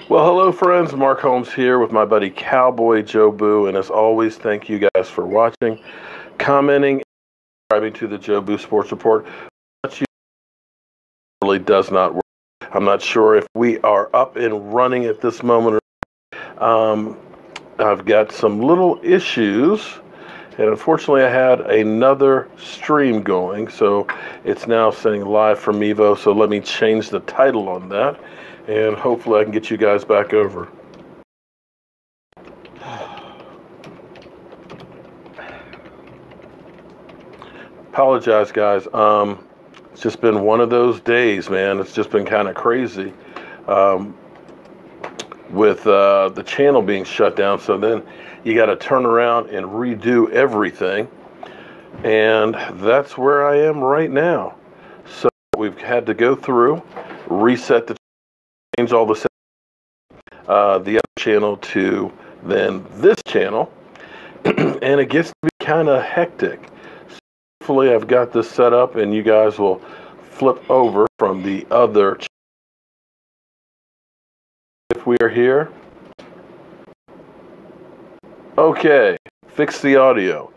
Well, hello friends, Mark Holmes here with my buddy Cowboy Joe Boo, and as always, thank you guys for watching, commenting, and subscribing to the Joe Boo Sports Report. What you really does not work. I'm not sure if we are up and running at this moment. I've got some little issues, and unfortunately I had another stream going, so it's now saying live from Evo, so let me change the title on that, and hopefully I can get you guys back over. Apologize, guys. It's just been one of those days, man. It's just been kind of crazy with the channel being shut down. So then you got to turn around and redo everything. And that's where I am right now. So we've had to go through, reset the change all the other channel to then this channel. And it gets to be kind of hectic. Hopefully I've got this set up and you guys will flip over from the other channel. If we are here. Okay, fix the audio.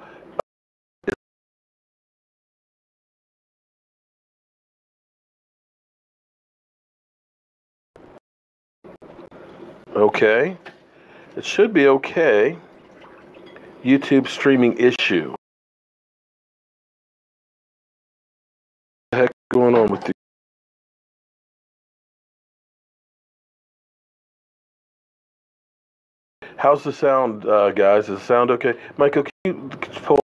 Okay, it should be okay. YouTube streaming issue. What the heck is going on with the... How's the sound, guys? Is the sound okay? Michael, can you pull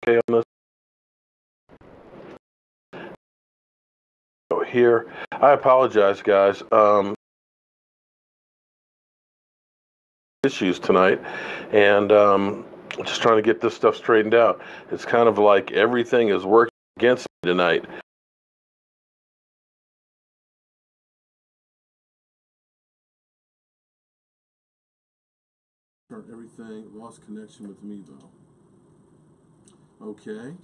okay on this? Here, I apologize, guys. Issues tonight, and just trying to get this stuff straightened out. It's kind of like everything is working against me tonight. Everything lost connection with me though. Okay,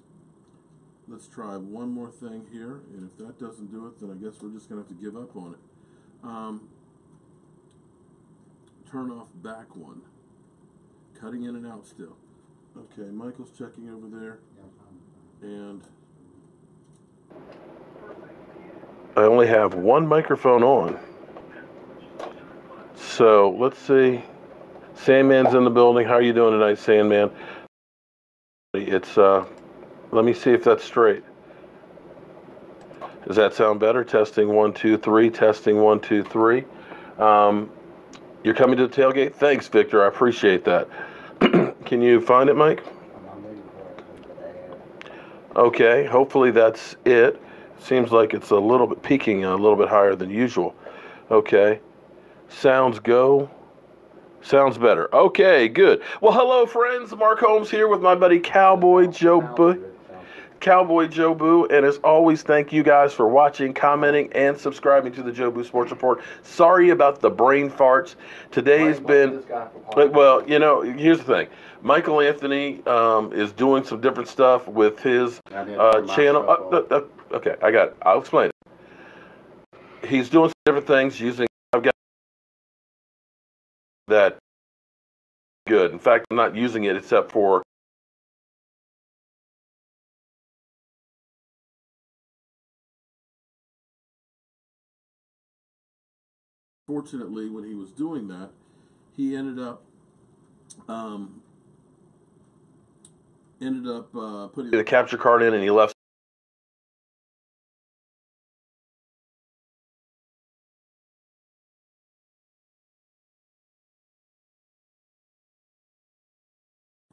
let's try one more thing here, and if that doesn't do it, then I guess we're just gonna have to give up on it. Turn off back one. Cutting in and out still. Okay, Michael's checking over there, and I only have one microphone on. So let's see. Sandman's in the building. How are you doing tonight, Sandman? It's let me see if that's straight. Does that sound better? Testing 1 2 3. Testing 1 2 3. You're coming to the tailgate? Thanks, Victor. I appreciate that. Can you find it, Mike? Okay, hopefully that's it. Seems like it's a little bit peaking a little bit higher than usual. Okay. Sounds go. Sounds better. Okay, good. Well, hello, friends. Mark Holmes here with my buddy Cowboy Joe Boo. Cowboy Joe Boo, and as always, thank you guys for watching, commenting, and subscribing to the Joe Boo Sports Report. Sorry about the brain farts. Today's been, well, you know, here's the thing. Michael Anthony is doing some different stuff with his channel. Okay, I got it. I'll explain it. He's doing some different things using, I've got that good. In fact, I'm not using it except for fortunately, when he was doing that, he ended up putting the capture card in, and he left.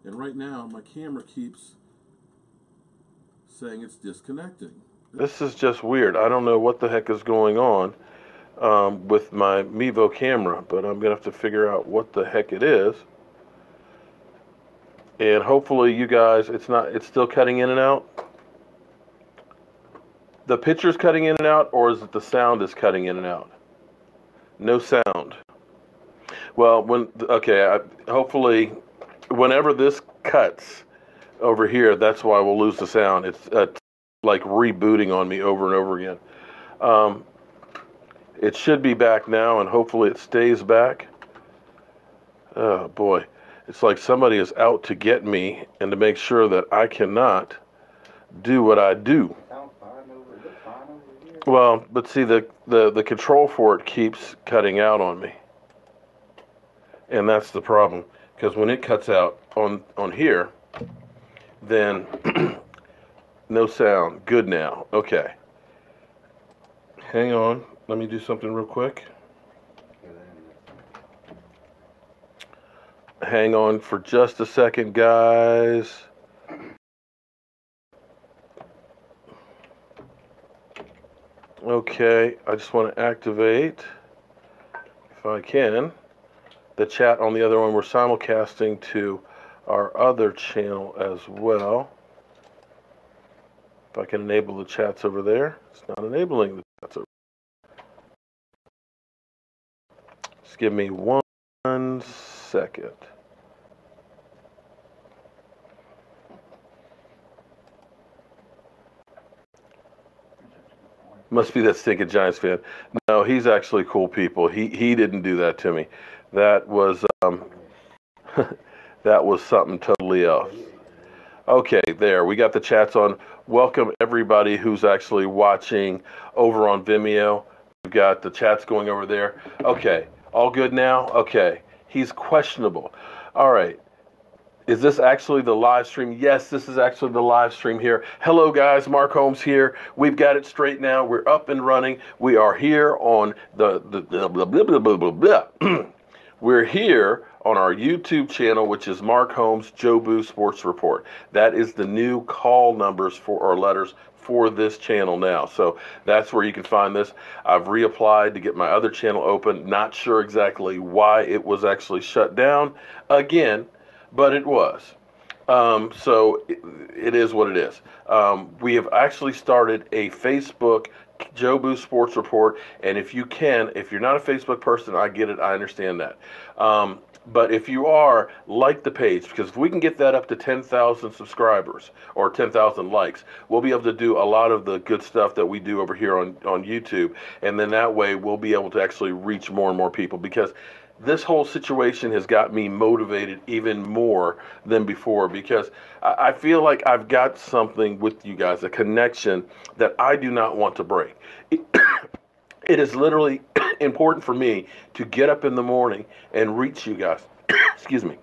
And right now, my camera keeps saying it's disconnecting. This is just weird. I don't know what the heck is going on with my Mevo camera, but I'm gonna have to figure out what the heck it is. And hopefully you guys, it's still cutting in and out. The picture's cutting in and out, or is it the sound is cutting in and out? No sound. Well, hopefully whenever this cuts over here, that's why we'll lose the sound. It's like rebooting on me over and over again. It should be back now, and hopefully it stays back. Oh, boy. It's like somebody is out to get me and to make sure that I cannot do what I do. Well, but see, the control for it keeps cutting out on me. And that's the problem. Because when it cuts out on here, then no sound. Good now. Okay. Hang on. Let me do something real quick. Hang on for just a second, guys. Okay, I just want to activate, if I can, the chat on the other one. We're simulcasting to our other channel as well. If I can enable the chats over there. It's not enabling the chats over there. Just give me 1 second. Must be that stinking Giants fan. No, he's actually cool people. He didn't do that to me. That was that was something totally else. Okay, there. We got the chats on. Welcome everybody who's actually watching over on Vimeo. We've got the chats going over there. Okay, all good now? Okay. He's questionable. All right. Is this actually the live stream? Yes, this is actually the live stream here. Hello, guys. Mark Holmes here. We've got it straight now. We're up and running. We are here on the blah, blah, blah, blah, blah, blah. We're here on our YouTube channel, which is Mark Holmes Jobu Sports Report. That is the new call numbers for our letters for this channel now. So that's where you can find this. I've reapplied to get my other channel open. Not sure exactly why it was actually shut down again, but it was. So it is what it is. We have actually started a Facebook Jobu Sports Report, and if you're not a Facebook person, I get it, I understand that. But if you are, like the page, because if we can get that up to 10,000 subscribers or 10,000 likes, we'll be able to do a lot of the good stuff that we do over here on YouTube, and then that way we'll be able to actually reach more and more people, because this whole situation has got me motivated even more than before, because I feel like I've got something with you guys, a connection that I do not want to break. It is literally important for me to get up in the morning and reach you guys. Excuse me.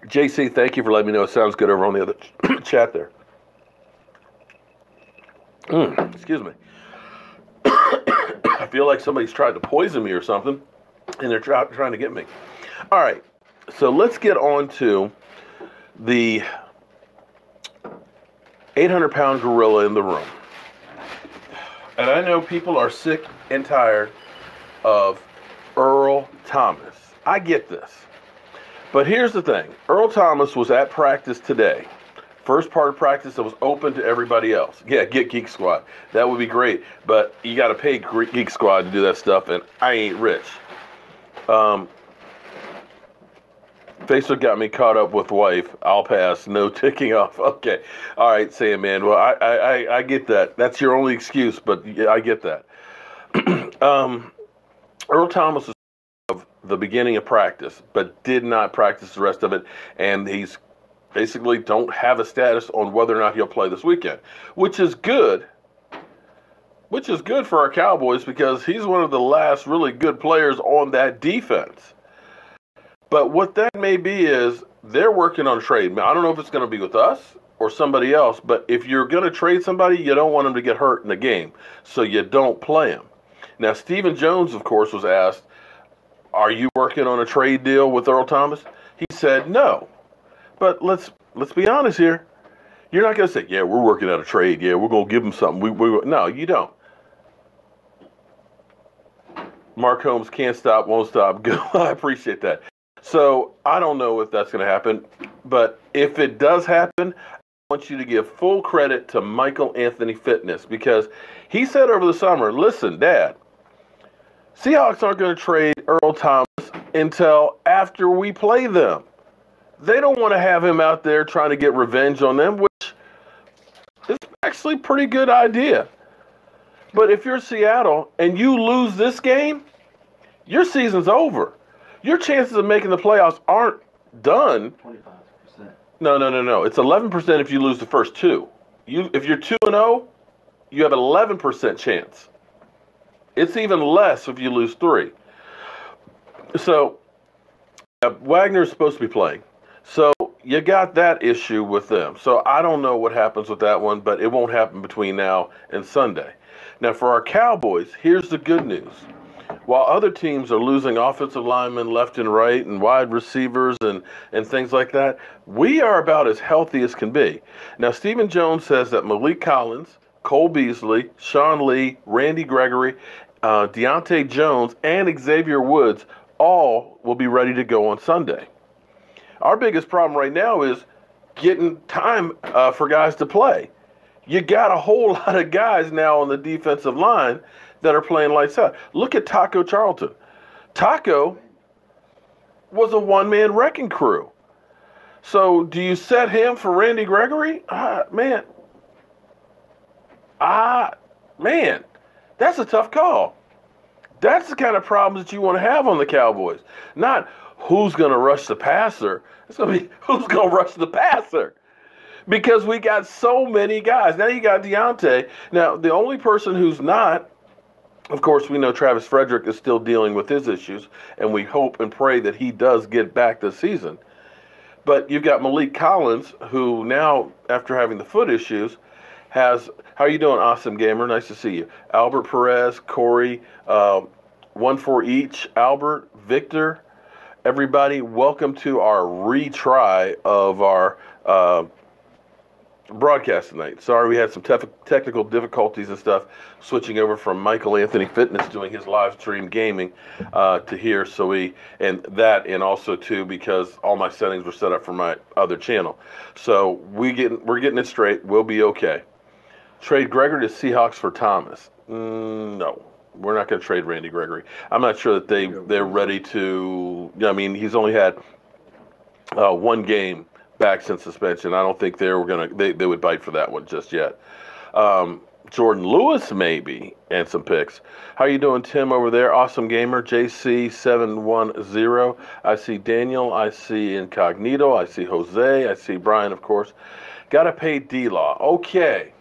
JC, thank you for letting me know. It sounds good over on the other chat there. Excuse me. I feel like somebody's tried to poison me or something, and they're trying to get me. All right, so let's get on to the 800-pound gorilla in the room. And I know people are sick and tired of Earl Thomas. I get this. But here's the thing. Earl Thomas was at practice today. First part of practice that was open to everybody else. Yeah, get Geek Squad. That would be great. But you got to pay Geek Squad to do that stuff, and I ain't rich. Facebook got me caught up with wife. I'll pass. No ticking off. Okay. All right, Sam, man. Well, I get that. That's your only excuse, but yeah, I get that. Earl Thomas was of the beginning of practice, but did not practice the rest of it, and he's basically don't have a status on whether or not he'll play this weekend, which is good. Which is good for our Cowboys, because he's one of the last really good players on that defense. But what that may be is they're working on a trade. I don't know if it's going to be with us or somebody else, but if you're going to trade somebody, you don't want them to get hurt in the game, so you don't play them. Now, Stephen Jones, of course, was asked, are you working on a trade deal with Earl Thomas? He said no. But let's be honest here. You're not going to say, yeah, we're working on a trade. Yeah, we're going to give him something. No, you don't. Mark Holmes can't stop, won't stop. Go. I appreciate that. So I don't know if that's going to happen, but if it does happen, I want you to give full credit to Michael Anthony Fitness, because he said over the summer, listen, Dad, Seahawks aren't going to trade Earl Thomas until after we play them. They don't want to have him out there trying to get revenge on them, which is actually a pretty good idea. But if you're Seattle and you lose this game, your season's over. Your chances of making the playoffs aren't done. 25%. No. It's 11% if you lose the first two. If you're 2-0, you have an 11% chance. It's even less if you lose three. So Wagner's supposed to be playing. So you got that issue with them. So I don't know what happens with that one, but it won't happen between now and Sunday. Now for our Cowboys, here's the good news. While other teams are losing offensive linemen left and right and wide receivers and things like that, we are about as healthy as can be. Now, Stephen Jones says that Malik Collins, Cole Beasley, Sean Lee, Randy Gregory, Deontay Jones, and Xavier Woods all will be ready to go on Sunday. Our biggest problem right now is getting time for guys to play. You got a whole lot of guys now on the defensive line that are playing lights out. Look at Taco Charlton. Taco was a one-man wrecking crew. So do you set him for Randy Gregory? Man, that's a tough call. That's the kind of problems that you want to have on the Cowboys. Not who's going to rush the passer. It's going to be who's going to rush the passer. Because we got so many guys. Now you got Deontay. Now, the only person who's not, of course, we know Travis Frederick is still dealing with his issues, and we hope and pray that he does get back this season. But you've got Malik Collins, who now, after having the foot issues, has, how are you doing, Awesome Gamer? Nice to see you. Albert Perez, Corey, one for each. Albert, Victor, everybody, welcome to our retry of our broadcast tonight. Sorry, we had some technical difficulties and stuff switching over from Michael Anthony Fitness doing his live stream gaming to here. So and also too because all my settings were set up for my other channel. So we're getting it straight. We'll be okay. Trade Gregory to Seahawks for Thomas. No, we're not going to trade Randy Gregory. I'm not sure that they're ready to. I mean, he's only had one game back since suspension. I don't think they would bite for that one just yet. Jordan Lewis maybe, and some picks. How you doing, Tim, over there? Awesome Gamer, JC710. I see Daniel. I see Incognito. I see Jose. I see Brian, of course. Got to pay D-Law. Okay.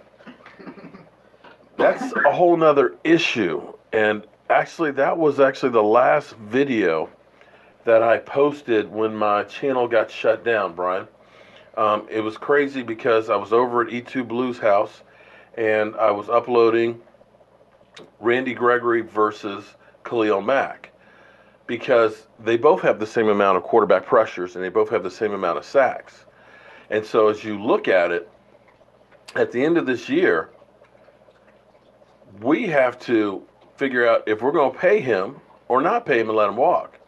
That's a whole nother issue. And actually, that was the last video that I posted when my channel got shut down, Brian. It was crazy because I was over at E2 Blues house and I was uploading Randy Gregory versus Khalil Mack because they both have the same amount of quarterback pressures and they both have the same amount of sacks. And so as you look at it, at the end of this year, we have to figure out if we're going to pay him or not pay him and let him walk.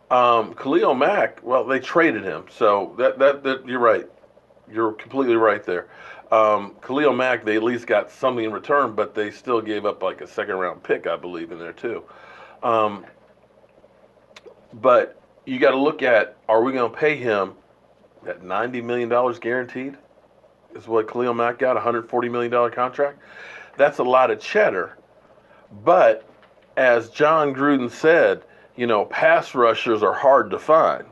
Khalil Mack, well, they traded him, so that you're right. You're completely right there. Khalil Mack, they at least got something in return, but they still gave up like a second-round pick, I believe, in there too. But you got to look at, are we going to pay him at $90 million guaranteed? Is what Khalil Mack got, a $140 million contract? That's a lot of cheddar. But as John Gruden said, you know, pass rushers are hard to find.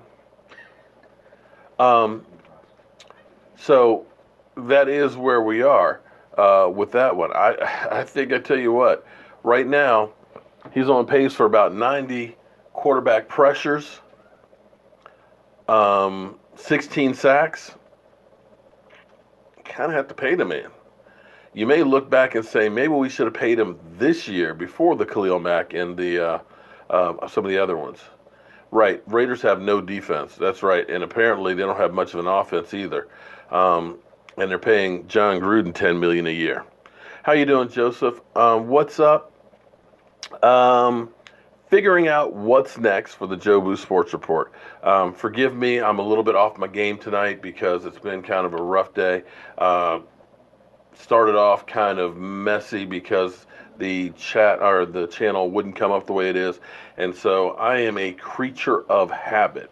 So that is where we are with that one. I think I tell you what, right now, he's on pace for about 90 quarterback pressures, 16 sacks. Kind of have to pay the man. You may look back and say, maybe we should have paid him this year before the Khalil Mack and the some of the other ones. Right, Raiders have no defense. That's right, and apparently they don't have much of an offense either. And they're paying John Gruden $10 million a year. How you doing, Joseph? What's up? Figuring out what's next for the Joe Boo Sports Report. Forgive me, I'm a little bit off my game tonight because it's been kind of a rough day. Started off kind of messy because the channel wouldn't come up the way it is, and so I am a creature of habit.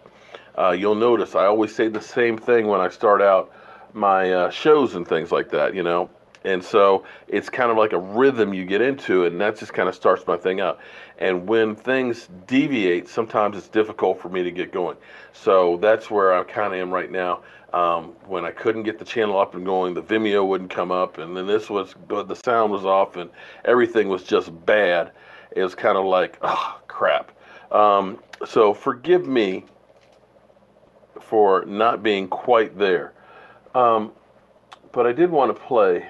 You'll notice I always say the same thing when I start out my shows and things like that, you know, And so it's kind of like a rhythm you get into, and that just kind of starts my thing out. And when things deviate, sometimes it's difficult for me to get going. So that's where I kind of am right now. When I couldn't get the channel up and going, the Vimeo wouldn't come up, and then the sound was off, and everything was just bad. It was kind of like, oh, crap. So forgive me for not being quite there. But I did want to play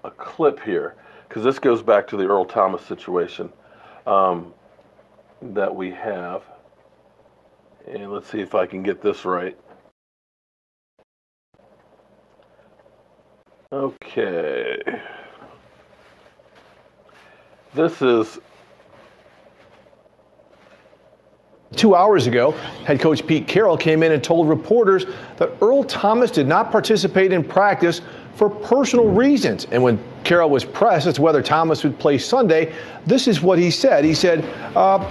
a clip here, because this goes back to the Earl Thomas situation that we have. And let's see if I can get this right. Okay. This is 2 hours ago, head coach Pete Carroll came in and told reporters that Earl Thomas did not participate in practice for personal reasons. And when Carroll was pressed as to whether Thomas would play Sunday, this is what he said. He said,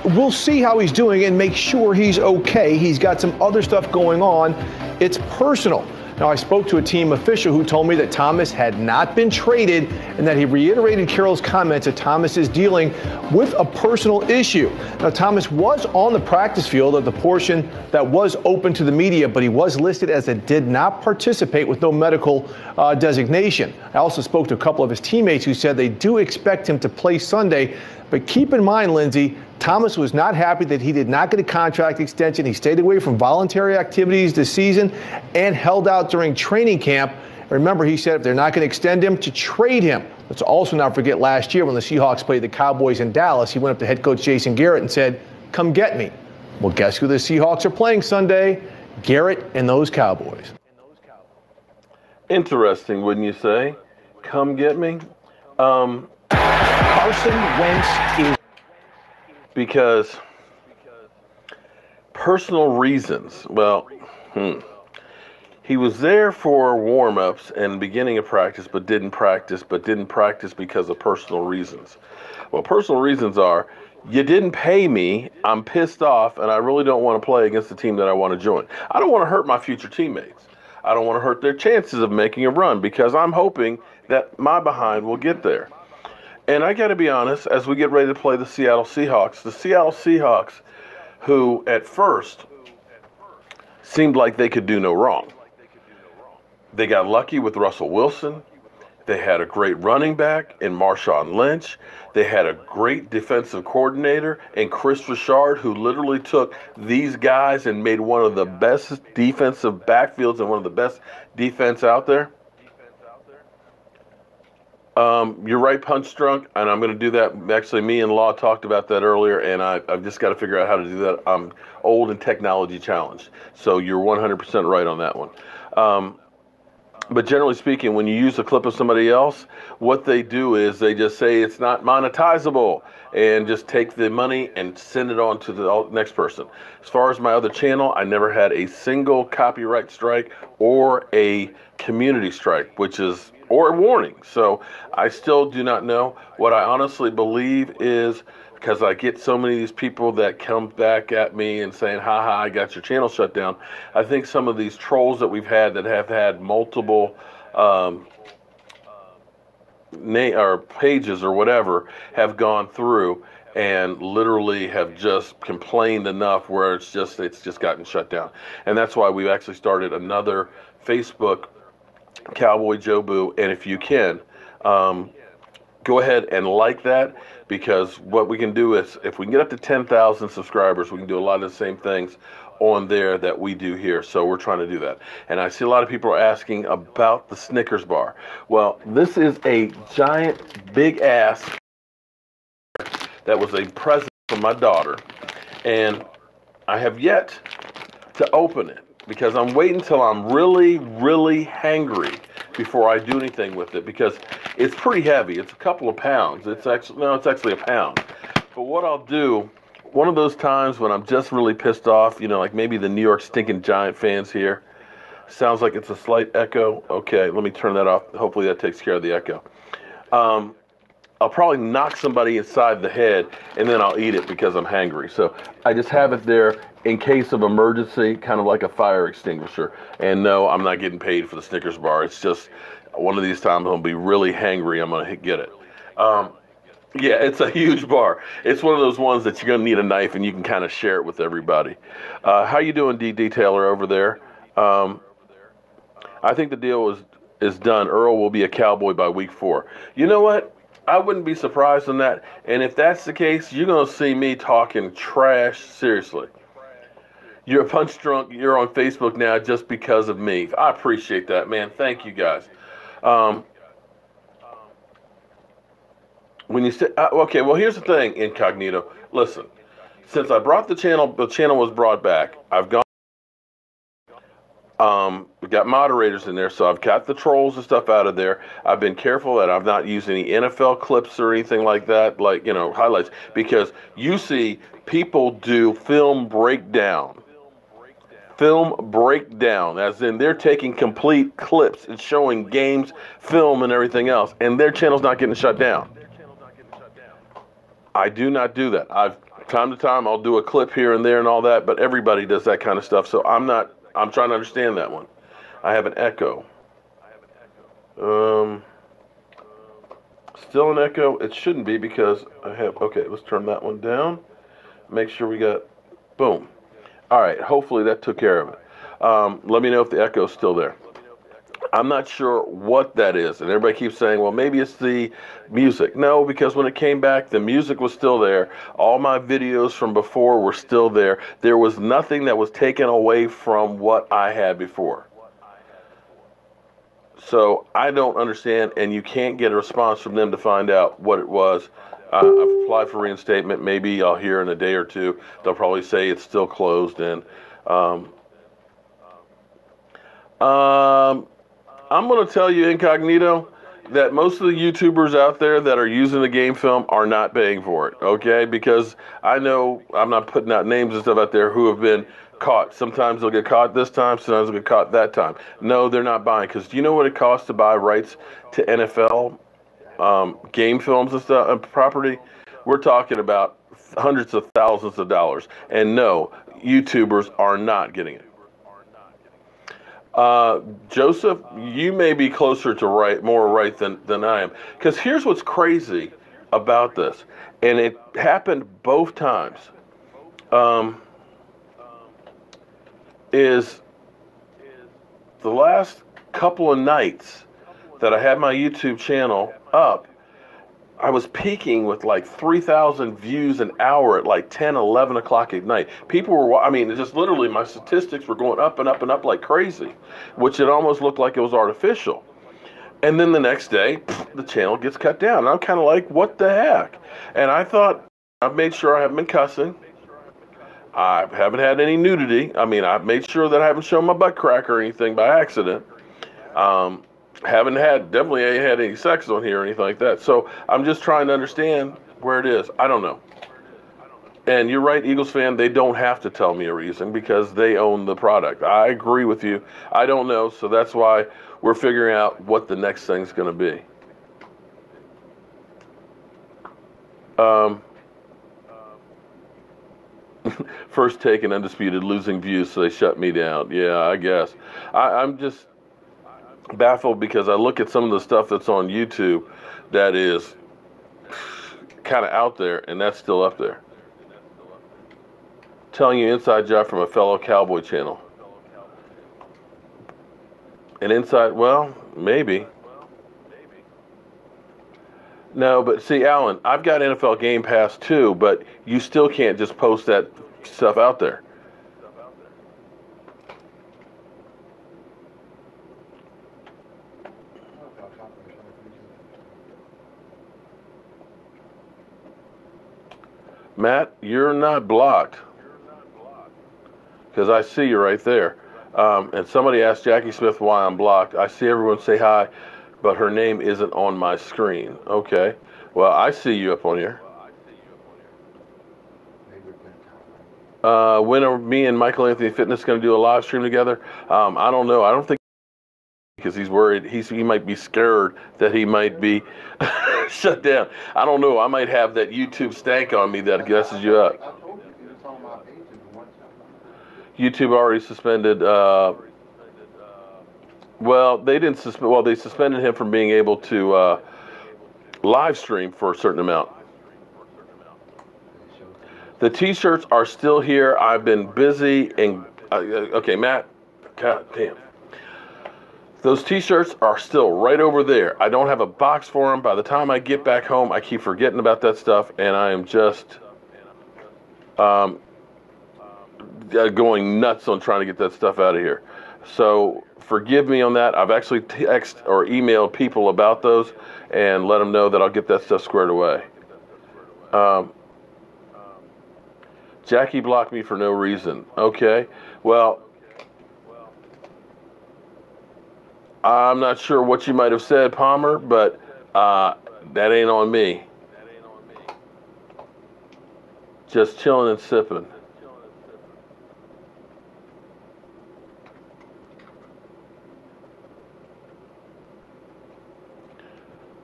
we'll see how he's doing and make sure he's okay. He's got some other stuff going on. It's personal. Now, I spoke to a team official who told me that Thomas had not been traded and that he reiterated Carroll's comments that Thomas is dealing with a personal issue. Now, Thomas was on the practice field at the portion that was open to the media, but he was listed as a did not participate with no medical designation. I also spoke to a couple of his teammates who said they do expect him to play Sunday. But keep in mind, Lindsay, Thomas was not happy that he did not get a contract extension. He stayed away from voluntary activities this season and held out during training camp. Remember, he said if they're not going to extend him, to trade him. Let's also not forget last year when the Seahawks played the Cowboys in Dallas, he went up to head coach Jason Garrett and said, come get me. Well, guess who the Seahawks are playing Sunday? Garrett and those Cowboys. interesting, wouldn't you say? Come get me. Carson Wentz is... Because personal reasons. Well, he was there for warm-ups and beginning of practice, but didn't practice because of personal reasons. Well, personal reasons are, you didn't pay me, I'm pissed off, and I really don't want to play against the team that I want to join. I don't want to hurt my future teammates. I don't want to hurt their chances of making a run because I'm hoping that my behind will get there. And I got to be honest, as we get ready to play the Seattle Seahawks, who at first seemed like they could do no wrong. They got lucky with Russell Wilson. They had a great running back in Marshawn Lynch. They had a great defensive coordinator in Chris Richard, who literally took these guys and made one of the best defensive backfields and one of the best defense out there. You're right, Punch Drunk, and I'm going to do that. Actually, me and Law talked about that earlier, and I've just got to figure out how to do that. I'm old and technology challenged, so you're 100% right on that one. But generally speaking, when you use a clip of somebody else, what they do is they just say it's not monetizable and just take the money and send it on to the next person. As far as my other channel, I never had a single copyright strike or a community strike, or a warning. So I still do not know. What I honestly believe is, because I get so many of these people that come back at me and saying, haha, I got your channel shut down. I think some of these trolls that we've had that have had multiple pages or whatever have gone through and literally have just complained enough where it's just gotten shut down. And that's why we've actually started another Facebook, Cowboy Joe Boo, and if you can, go ahead and like that, because what we can do is, if we can get up to 10,000 subscribers, we can do a lot of the same things on there that we do here. So we're trying to do that. And I see a lot of people are asking about the Snickers bar. Well, this is a giant, big ass that was a present from my daughter, and I have yet to open it, because I'm waiting till I'm really, really hangry before I do anything with it, because it's pretty heavy. It's a couple of pounds. It's actually a pound. But what I'll do, one of those times when I'm just really pissed off, like maybe the New York stinking Giant fans here. Sounds like it's a slight echo. Okay, let me turn that off. Hopefully that takes care of the echo. I'll probably knock somebody inside the head, and then I'll eat it because I'm hangry. So I just have it there in case of emergency, kind of like a fire extinguisher. And no, I'm not getting paid for the Snickers bar. It's just one of these times I'll be really hangry. I'm gonna get it. Yeah, it's a huge bar. It's one of those ones that you're gonna need a knife, and you can kind of share it with everybody. How you doing, DD Taylor over there? I think the deal is done. Earl will be a Cowboy by week 4. You know what? I wouldn't be surprised on that. And if that's the case, you're going to see me talking trash seriously. You're a punch drunk. You're on Facebook now just because of me. I appreciate that, man. Thank you, guys. When you say, okay, well, here's the thing, Incognito. Listen, since I brought the channel was brought back. I've gone. We got moderators in there, so I've got the trolls and stuff out of there. I've been careful that I've not used any NFL clips or anything like that, like, you know, highlights, because you see people do film breakdown, as in they're taking complete clips and showing games, film, and everything else, and their channel's not getting shut down. I do not do that. Time to time, I'll do a clip here and there and all that, but everybody does that kind of stuff, so I'm trying to understand that one. I have an echo. Still an echo? It shouldn't be because I have, okay, let's turn that one down. Make sure we got, boom. All right, hopefully that took care of it. Let me know if the echo's still there. I'm not sure what that is, and everybody keeps saying, well, maybe it's the music. No, because when it came back, the music was still there. All my videos from before were still there. There was nothing that was taken away from what I had before. So I don't understand, and you can't get a response from them to find out what it was. I've applied for reinstatement. Maybe I'll hear in a day or two. They'll probably say it's still closed, and I'm going to tell you, Incognito, that most of the YouTubers out there that are using the game film are not paying for it, okay? Because I know I'm not putting out names and stuff out there who have been caught. Sometimes they'll get caught this time, sometimes they'll get caught that time. No, they're not buying, because do you know what it costs to buy rights to NFL game films and stuff, and property? We're talking about hundreds of thousands of dollars. And no, YouTubers are not getting it. Joseph, you may be closer to more right than I am. Because here's what's crazy about this, and it happened both times, is the last couple of nights that I had my YouTube channel up, I was peaking with like 3,000 views an hour at like 10, 11 o'clock at night. People were, I mean, just literally my statistics were going up and up and up like crazy, which it almost looked like it was artificial. And then the next day, the channel gets cut down. And I'm kind of like, what the heck? And I thought, I've made sure I haven't been cussing. I haven't had any nudity. I mean, I've made sure that I haven't shown my butt crack or anything by accident. Definitely ain't had any sex on here or anything like that. So I'm just trying to understand where it is. I don't know. And you're right, Eagles fan, they don't have to tell me a reason because they own the product. I agree with you. I don't know, so that's why we're figuring out what the next thing's going to be. First take and undisputed, losing views, so they shut me down. Yeah, I guess. I'm just baffled because I look at some of the stuff that's on YouTube that is kind of out there, and that's still up there. Telling you inside job from a fellow Cowboy channel. An inside, well, maybe. No, but see, Alan, I've got NFL Game Pass too, but you still can't just post that stuff out there. Matt, you're not blocked. Because I see you right there. And somebody asked Jackie Smith why I'm blocked. I see everyone say hi, but her name isn't on my screen. Okay. Well, I see you up on here. When are me and Michael Anthony Fitness going to do a live stream together? I don't know. I don't think because he's worried. He might be scared that he might be shut down. I don't know. I might have that YouTube stank on me that guesses you up. YouTube already suspended. Well, they didn't suspend. Well, they suspended him from being able to live stream for a certain amount. The T-shirts are still here. I've been busy and okay, Matt. God damn. Those T-shirts are still right over there. I don't have a box for them. By the time I get back home, I keep forgetting about that stuff, and I am just going nuts on trying to get that stuff out of here. So forgive me on that. I've actually texted or emailed people about those and let them know that I'll get that stuff squared away. Jackie blocked me for no reason. Okay, well, I'm not sure what you might have said, Palmer, but that ain't on me. Just chilling and sipping.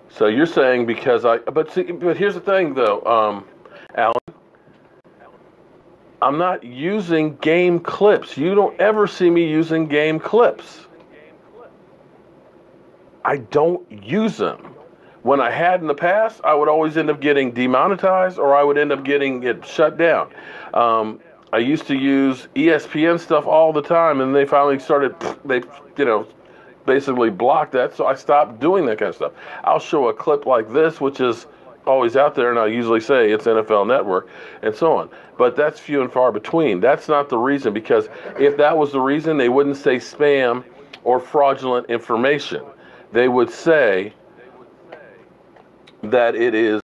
So you're saying because but here's the thing though, Alan, I'm not using game clips. You don't ever see me using game clips. I don't use them. When I had in the past, I would always end up getting demonetized or I would end up getting it shut down. I used to use ESPN stuff all the time, and they finally started, basically blocked that, so I stopped doing that kind of stuff. I'll show a clip like this, which is always out there, and I'll usually say it's NFL Network, and so on. But that's few and far between. That's not the reason, because if that was the reason, they wouldn't say spam or fraudulent information. They would say that it is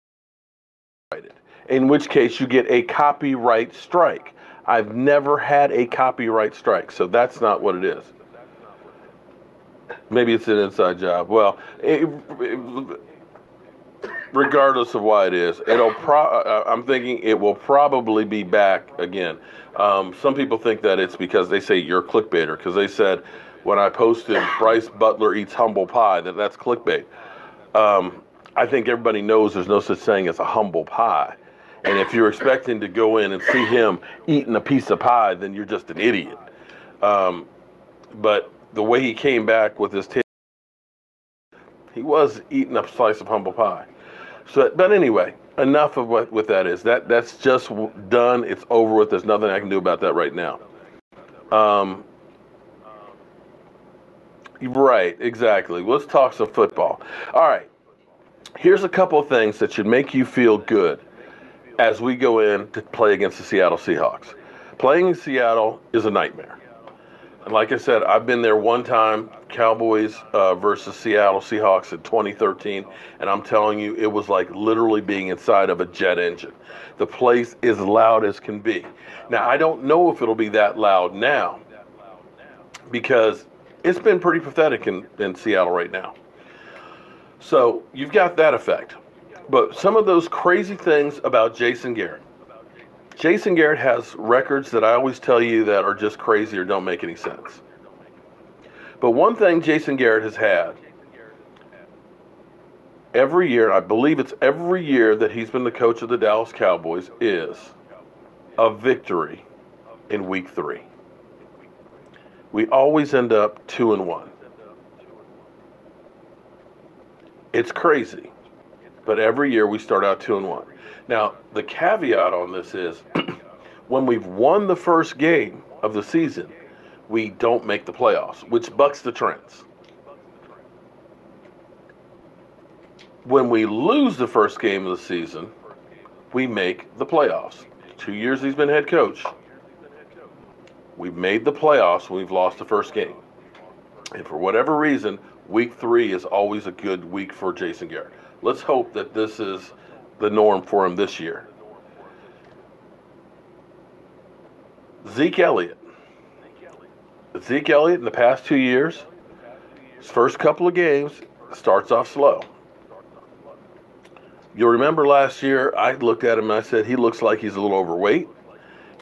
copyrighted, in which case you get a copyright strike. I've never had a copyright strike, so that's not what it is. Maybe it's an inside job. Well, regardless of why it is, I'm thinking it will probably be back again. Some people think that it's because they say you're a clickbaiter, because they said when I posted Bryce Butler eats humble pie, that's clickbait. I think everybody knows there's no such thing as a humble pie. And if you're expecting to go in and see him eating a piece of pie, then you're just an idiot. But the way he came back with his tail, he was eating a slice of humble pie. So, but anyway, enough of what that is. That's just done. It's over with. There's nothing I can do about that right now. Right, exactly. Let's talk some football. All right. Here's a couple of things that should make you feel good as we go in to play against the Seattle Seahawks. Playing in Seattle is a nightmare. And like I said, I've been there one time, Cowboys versus Seattle Seahawks in 2013, and I'm telling you, it was like literally being inside of a jet engine. The place is loud as can be. Now, I don't know if it'll be that loud now, because it's been pretty pathetic in Seattle right now. So you've got that effect. But some of those crazy things about Jason Garrett. Jason Garrett has records that I always tell you that are just crazy or don't make any sense. But one thing Jason Garrett has had every year, I believe it's every year that he's been the coach of the Dallas Cowboys, is a victory in week 3. We always end up 2-1. It's crazy. But every year we start out 2-1. Now, the caveat on this is when we've won the first game of the season, we don't make the playoffs, which bucks the trends. When we lose the first game of the season, we make the playoffs. 2 years he's been head coach. We've made the playoffs when we've lost the first game. And for whatever reason, week 3 is always a good week for Jason Garrett. Let's hope that this is the norm for him this year. Zeke Elliott in the past 2 years, his first couple of games, starts off slow. You'll remember last year, I looked at him and I said, he looks like he's a little overweight.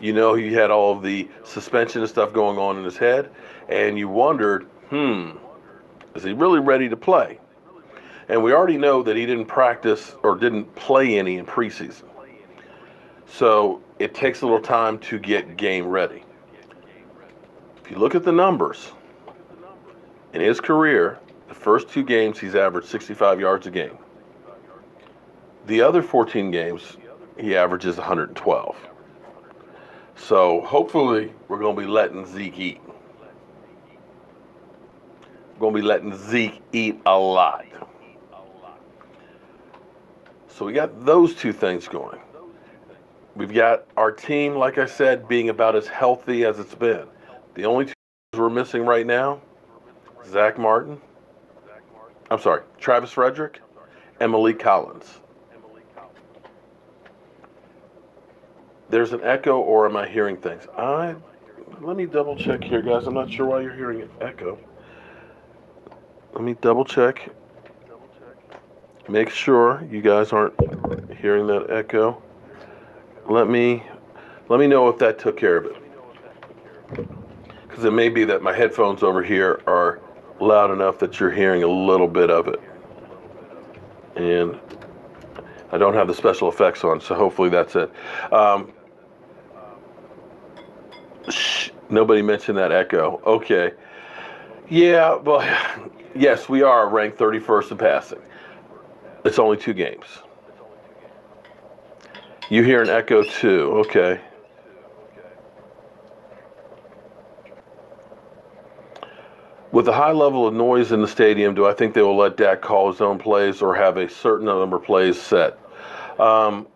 You know, he had all of the suspension and stuff going on in his head. And you wondered, is Is he really ready to play? And we already know that he didn't practice or didn't play any in preseason. So it takes a little time to get game ready. If you look at the numbers, in his career, the first 2 games he's averaged 65 yards a game. The other 14 games, he averages 112. So hopefully we're going to be letting Zeke eat. We're going to be letting Zeke eat a lot. So we got those 2 things going. We've got our team, like I said, being about as healthy as it's been. The only 2 we're missing right now, Travis Frederick and Malik Collins. There's an echo, or am I hearing things? Let me double check here, guys. I'm not sure why you're hearing an echo. Let me double check. Make sure you guys aren't hearing that echo. Let me know if that took care of it. Because it may be that my headphones over here are loud enough that you're hearing a little bit of it. And I don't have the special effects on, so hopefully that's it. Nobody mentioned that echo. Okay. Yeah, well, yes, we are ranked 31st in passing. It's only 2 games. You hear an echo too. Okay. With the high level of noise in the stadium, do I think they will let Dak call his own plays or have a certain number of plays set?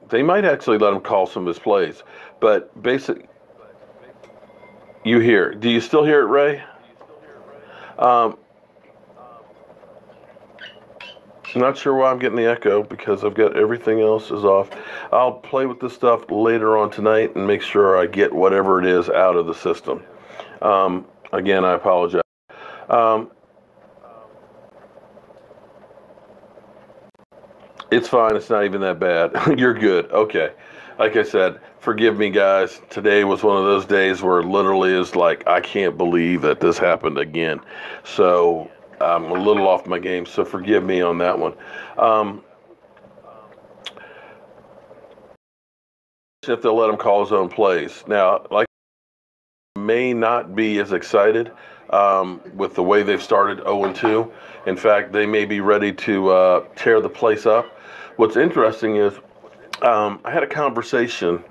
They might actually let him call some of his plays. But basically, do you still hear it, Ray? I'm not sure why I'm getting the echo because I've got everything else is off. I'll play with this stuff later on tonight and make sure I get whatever it is out of the system. Again, I apologize. It's fine. It's not even that bad. You're good. Okay. Like I said, forgive me, guys. Today was one of those days where literally is like, I can't believe that this happened again. So I'm a little off my game, so forgive me on that one. If they'll let him call his own plays. Now, like, may not be as excited with the way they've started 0-2. In fact, they may be ready to tear the place up. What's interesting is I had a conversation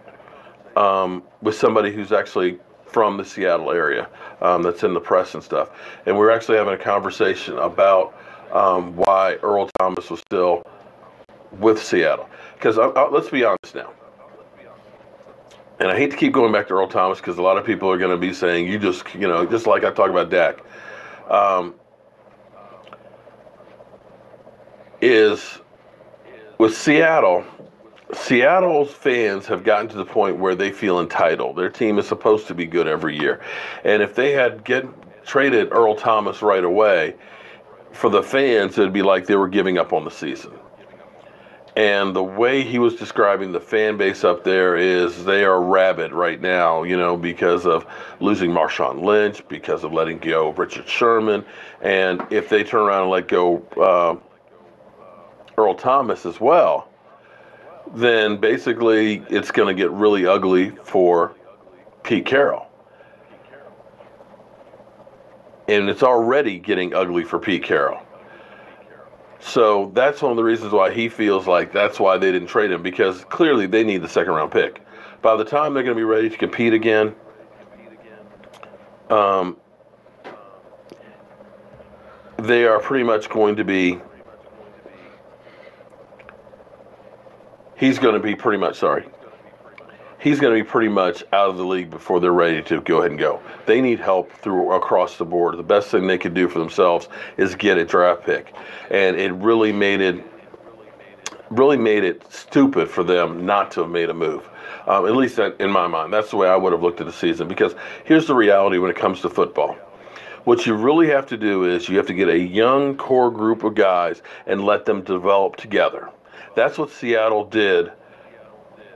with somebody who's actually from the Seattle area that's in the press and stuff. And we're actually having a conversation about why Earl Thomas was still with Seattle. Because let's be honest now. And I hate to keep going back to Earl Thomas because a lot of people are going to be saying, just like I talk about Dak, is with Seattle, Seattle's fans have gotten to the point where they feel entitled. Their team is supposed to be good every year. And if they had traded Earl Thomas right away, for the fans, it would be like they were giving up on the season. And the way he was describing the fan base up there is they are rabid right now, because of losing Marshawn Lynch, because of letting go Richard Sherman. And if they turn around and let go Earl Thomas as well, then basically it's going to get really ugly for Pete Carroll. And it's already getting ugly for Pete Carroll. So that's one of the reasons why he feels like that's why they didn't trade him, because clearly they need the 2nd-round pick. By the time they're going to be ready to compete again, they are pretty much going to be he's going to be pretty much out of the league before they're ready to go ahead and go. They need help across the board. The best thing they could do for themselves is get a draft pick. And it really made it stupid for them not to have made a move. At least in my mind. That's the way I would have looked at the season. Because here's the reality when it comes to football. What you really have to do is you have to get a young core group of guys and let them develop together. That's what Seattle did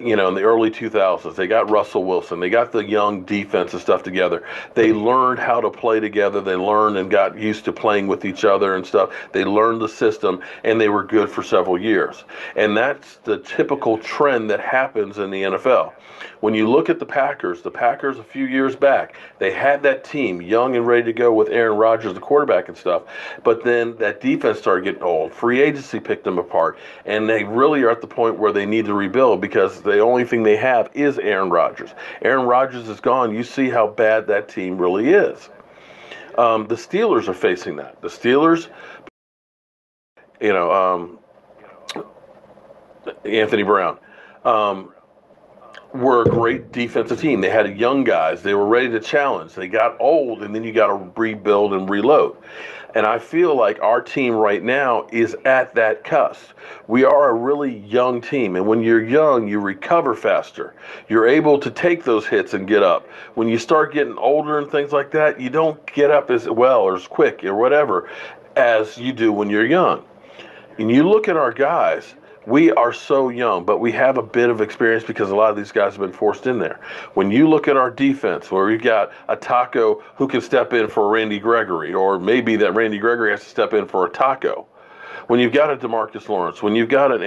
in the early 2000s. They got Russell Wilson. They got the young defense and stuff together. They learned how to play together. They learned and got used to playing with each other and stuff. They learned the system, and they were good for several years. And that's the typical trend that happens in the NFL. When you look at the Packers a few years back, they had that team young and ready to go with Aaron Rodgers, the quarterback and stuff. But then that defense started getting old. Free agency picked them apart. And they really are at the point where they need to rebuild because the only thing they have is Aaron Rodgers. Aaron Rodgers is gone. You see how bad that team really is. The Steelers are facing that. The Steelers, Anthony Brown, were a great defensive team. They had young guys. They were ready to challenge. They got old, and then you got to rebuild and reload. And I feel like our team right now is at that cusp. We are a really young team, and when you're young, you recover faster. You're able to take those hits and get up. When you start getting older and things like that, you don't get up as well or as quick or whatever as you do when you're young. And you look at our guys, we are so young, but we have a bit of experience because a lot of these guys have been forced in there. When you look at our defense, where we've got a Taco who can step in for Randy Gregory, or maybe that Randy Gregory has to step in for a Taco. When you've got a DeMarcus Lawrence, when you've got an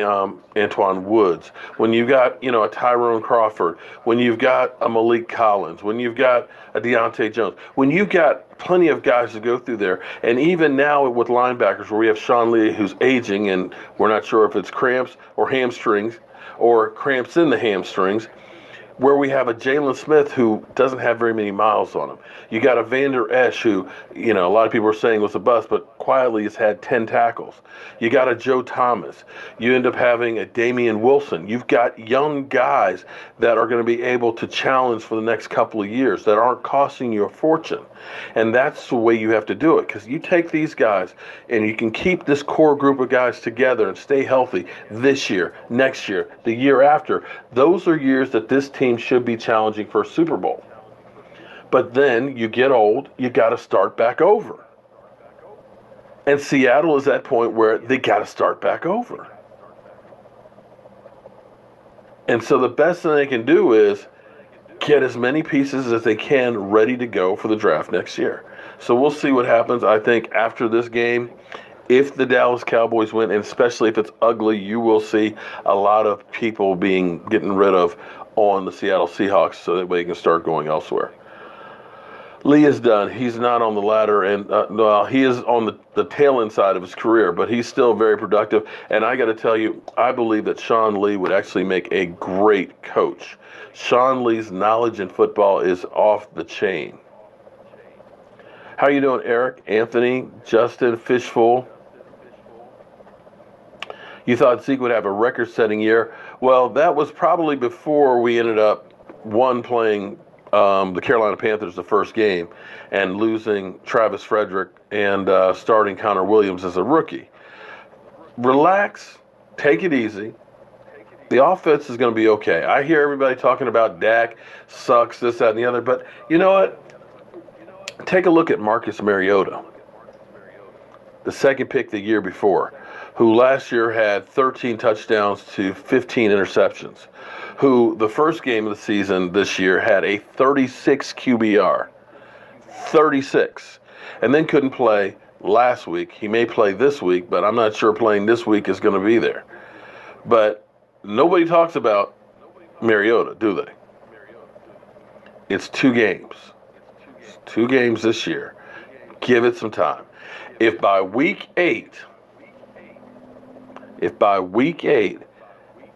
Antoine Woods, when you've got a Tyrone Crawford, when you've got a Malik Collins, when you've got a Deontay Jones, when you've got plenty of guys to go through there, and even now with linebackers where we have Sean Lee who's aging and we're not sure if it's cramps or hamstrings or cramps in the hamstrings, where we have a Jalen Smith who doesn't have very many miles on him. You got a Vander Esch who, a lot of people are saying was a bust, but quietly has had 10 tackles. You got a Joe Thomas. You end up having a Damian Wilson. You've got young guys that are going to be able to challenge for the next couple of years that aren't costing you a fortune. And that's the way you have to do it, because you take these guys and you can keep this core group of guys together and stay healthy this year, next year, the year after. Those are years that this team should be challenging for a Super Bowl. But then you get old, you got to start back over. And Seattle is that point where they got to start back over. And so the best thing they can do is get as many pieces as they can ready to go for the draft next year. So we'll see what happens. I think after this game, if the Dallas Cowboys win, and especially if it's ugly, you will see a lot of people getting rid of on the Seattle Seahawks so that way they can start going elsewhere. Lee is done. He's not on the ladder, and he is on the tail end side of his career, but he's still very productive. And I got to tell you, I believe that Sean Lee would actually make a great coach. Sean Lee's knowledge in football is off the chain. How you doing, Eric, Anthony, Justin, Fishful? You thought Zeke would have a record-setting year. Well, that was probably before we ended up playing the Carolina Panthers the first game and losing Travis Frederick and starting Connor Williams as a rookie. Relax, take it easy. The offense is going to be okay. I hear everybody talking about Dak sucks, this, that, and the other, but you know what? Take a look at Marcus Mariota, the second pick the year before, who last year had 13 touchdowns to 15 interceptions, who the first game of the season this year had a 36 QBR, 36, and then couldn't play last week. He may play this week, but I'm not sure playing this week is going to be there. But nobody talks about Mariota, do they? It's 2 games. It's 2 games this year. Give it some time. If by week 8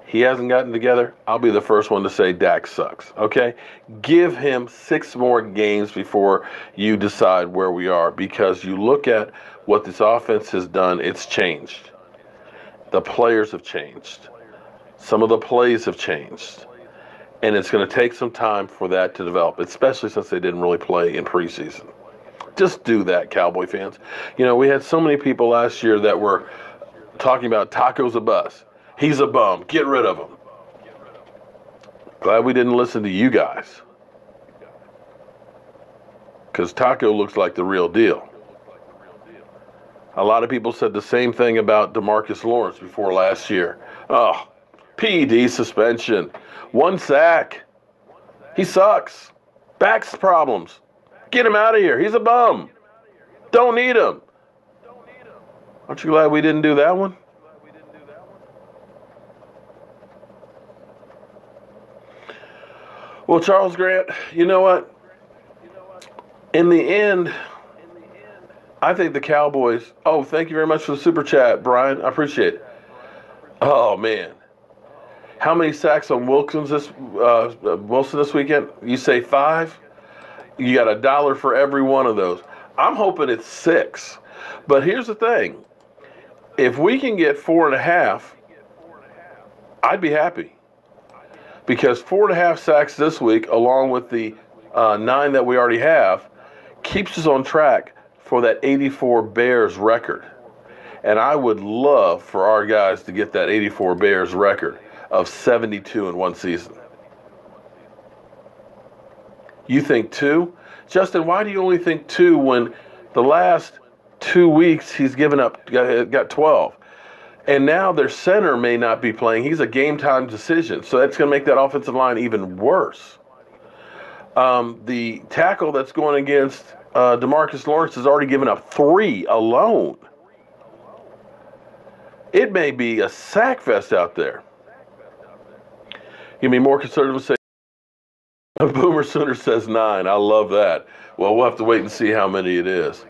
he hasn't gotten together, I'll be the first one to say Dak sucks, okay? Give him 6 more games before you decide where we are, because you look at what this offense has done, it's changed. The players have changed. Some of the plays have changed. And it's going to take some time for that to develop, especially since they didn't really play in preseason. Just do that, Cowboy fans. We had so many people last year that were talking about Taco's a bust. He's a bum. Get rid of him. Glad we didn't listen to you guys. Because Taco looks like the real deal. A lot of people said the same thing about DeMarcus Lawrence before last year. Oh, PD suspension. 1 sack. He sucks. Back's problems. Get him out of here. He's a bum. Don't need him. Aren't you glad we didn't do that one? Well, Charles Grant, you know what? In the end, I think the Cowboys. Oh, thank you very much for the super chat, Brian. I appreciate it. Oh man, how many sacks on Wilson this weekend? You say 5? You got $1 for every one of those. I'm hoping it's 6. But here's the thing: if we can get 4.5, I'd be happy. Because 4.5 sacks this week, along with the 9 that we already have, keeps us on track for that 84 Bears record. And I would love for our guys to get that 84 Bears record of 72 in one season. You think 2? Justin, why do you only think 2 when the last 2 weeks he's got 12? And now their center may not be playing. He's a game-time decision. So that's going to make that offensive line even worse. The tackle that's going against DeMarcus Lawrence has already given up 3 alone. It may be a sack fest out there. You mean more conservative say Boomer Sooner says 9. I love that. Well, we'll have to wait and see how many it is.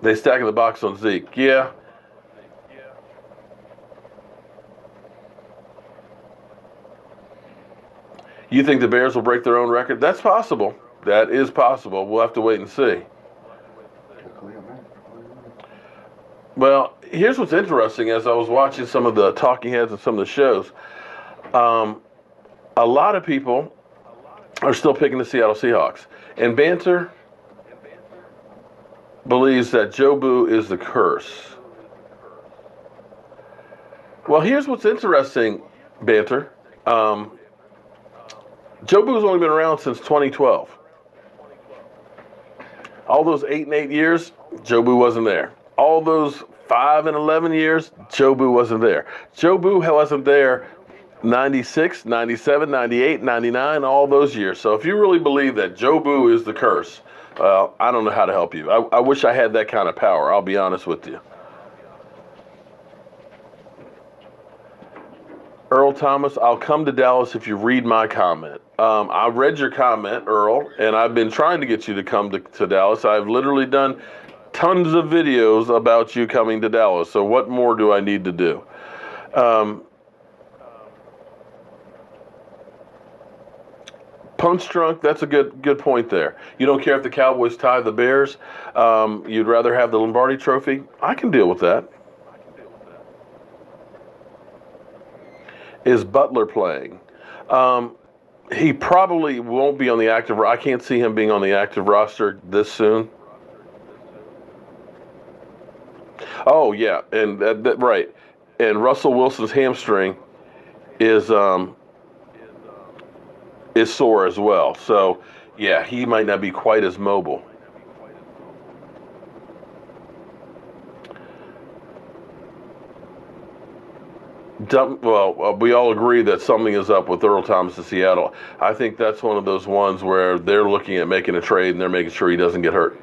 They stack in the box on Zeke. Yeah. You think the Bears will break their own record? That's possible. That is possible. We'll have to wait and see. Well, here's what's interesting. As I was watching some of the talking heads and some of the shows, a lot of people are still picking the Seattle Seahawks. And Banter believes that Joe Boo is the curse. Well, here's what's interesting, Banter. Joe Boo's only been around since 2012. All those 8 and 8 years, Joe Boo wasn't there. All those 5 and 11 years, Joe Boo wasn't there. Joe Boo wasn't there 96, 97, 98, 99, all those years. So if you really believe that Joe Boo is the curse, I don't know how to help you. I wish I had that kind of power, I'll be honest with you. Earl Thomas, I'll come to Dallas if you read my comment. I read your comment, Earl, and I've been trying to get you to come to Dallas. I've literally done tons of videos about you coming to Dallas. So what more do I need to do? Punch drunk, that's a good point there. You don't care if the Cowboys tie the Bears. You'd rather have the Lombardi Trophy. I can deal with that. Is Butler playing? He probably won't be on the active. I can't see him being on the active roster this soon. Oh yeah, and that right. And Russell Wilson's hamstring is sore as well. So yeah, he might not be quite as mobile. Well, we all agree that something is up with Earl Thomas in Seattle. I think that's one of those ones where they're looking at making a trade and they're making sure he doesn't get hurt.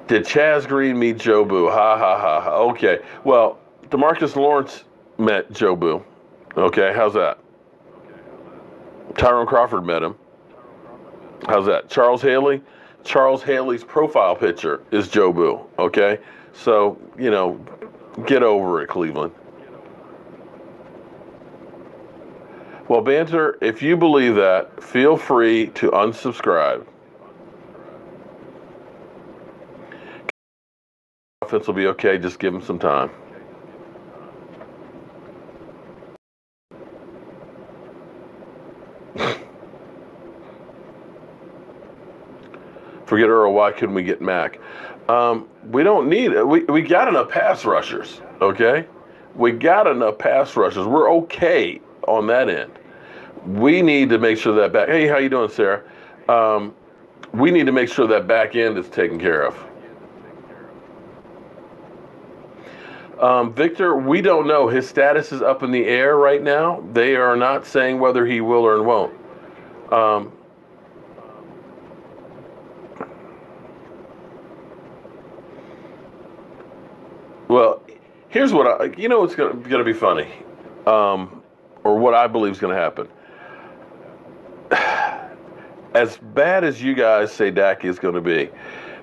Did Chaz Green meet Joe Boo? Ha, ha, ha, ha. Okay. Well, DeMarcus Lawrence met Joe Boo. Okay, how's that? Tyrone Crawford met him. How's that? Charles Haley? Charles Haley's profile picture is Joe Boo. Okay? So, you know, get over it, Cleveland. Well, Banter, if you believe that, feel free to unsubscribe. Offense will be okay. Just give him some time. Forget Earl. Why couldn't we get Mac? We don't need it. We got enough pass rushers. Okay, we got enough pass rushers. We're okay on that end. We need to make sure that back. Hey, how you doing, Sarah? We need to make sure that back end is taken care of. Victor, we don't know. His status is up in the air right now. They are not saying whether he will or won't. Well, here's what what's going to be funny, or what I believe is going to happen. As bad as you guys say Dak is going to be,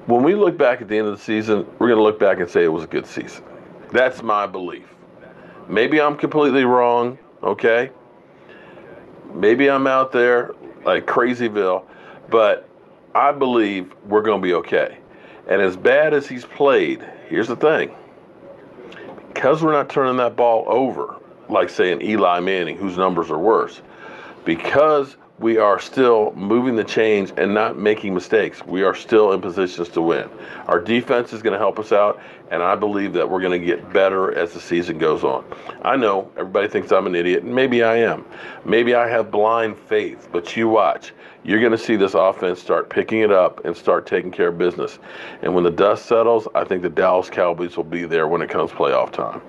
when we look back at the end of the season, we're going to look back and say it was a good season. That's my belief. Maybe I'm completely wrong, okay? Maybe I'm out there like Crazyville, but I believe we're going to be okay. And as bad as he's played, here's the thing. Because we're not turning that ball over, like, say, an Eli Manning, whose numbers are worse, because we are still moving the chains and not making mistakes, we are still in positions to win. Our defense is going to help us out, and I believe that we're going to get better as the season goes on. I know everybody thinks I'm an idiot, and maybe I am. Maybe I have blind faith, but you watch. You're going to see this offense start picking it up and start taking care of business. And when the dust settles, I think the Dallas Cowboys will be there when it comes playoff time.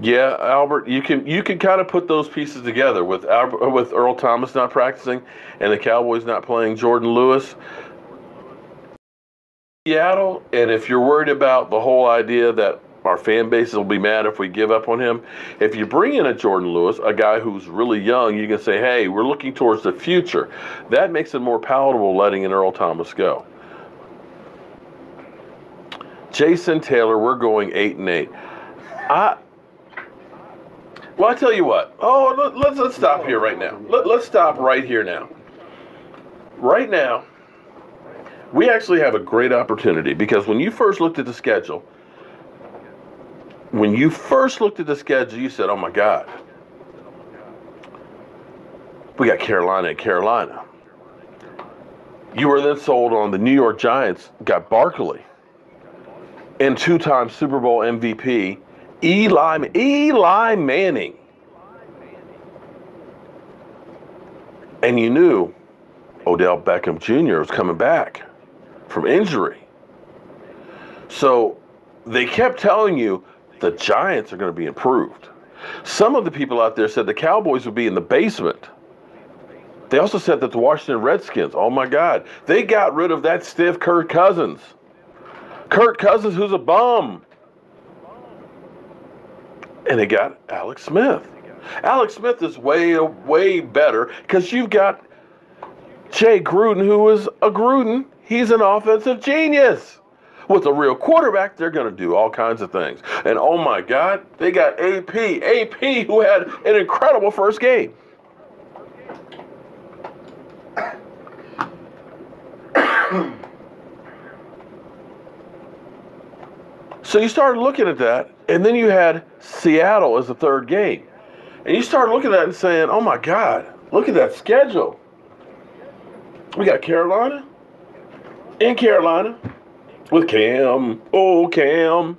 Yeah, Albert, you can kind of put those pieces together with Earl Thomas not practicing and the Cowboys not playing Jordan Lewis. Seattle, and if you're worried about the whole idea that our fan bases will be mad if we give up on him, if you bring in a Jordan Lewis, a guy who's really young, you can say, hey, we're looking towards the future. That makes it more palatable letting an Earl Thomas go. Jason Taylor, we're going 8-8. Well, I tell you what. Oh, let's stop here right now. Let's stop right here now. Right now, we actually have a great opportunity because when you first looked at the schedule, you said, oh, my God. We got Carolina and Carolina. You were then sold on the New York Giants, got Barkley, and two-time Super Bowl MVP, Eli Manning. And you knew Odell Beckham Jr. was coming back from injury. So they kept telling you the Giants are going to be improved. Some of the people out there said the Cowboys would be in the basement. They also said that the Washington Redskins, oh my God, they got rid of that stiff Kirk Cousins. Kirk Cousins, who's a bum. And they got Alex Smith. Alex Smith is way, way better because you've got Jay Gruden, who is a Gruden. He's an offensive genius. With a real quarterback, they're going to do all kinds of things. And oh my God, they got AP, who had an incredible first game. So you started looking at that, and then you had Seattle as the third game. And you started looking at it and saying, oh my God, look at that schedule. We got Carolina in Carolina with Cam. Oh, Cam.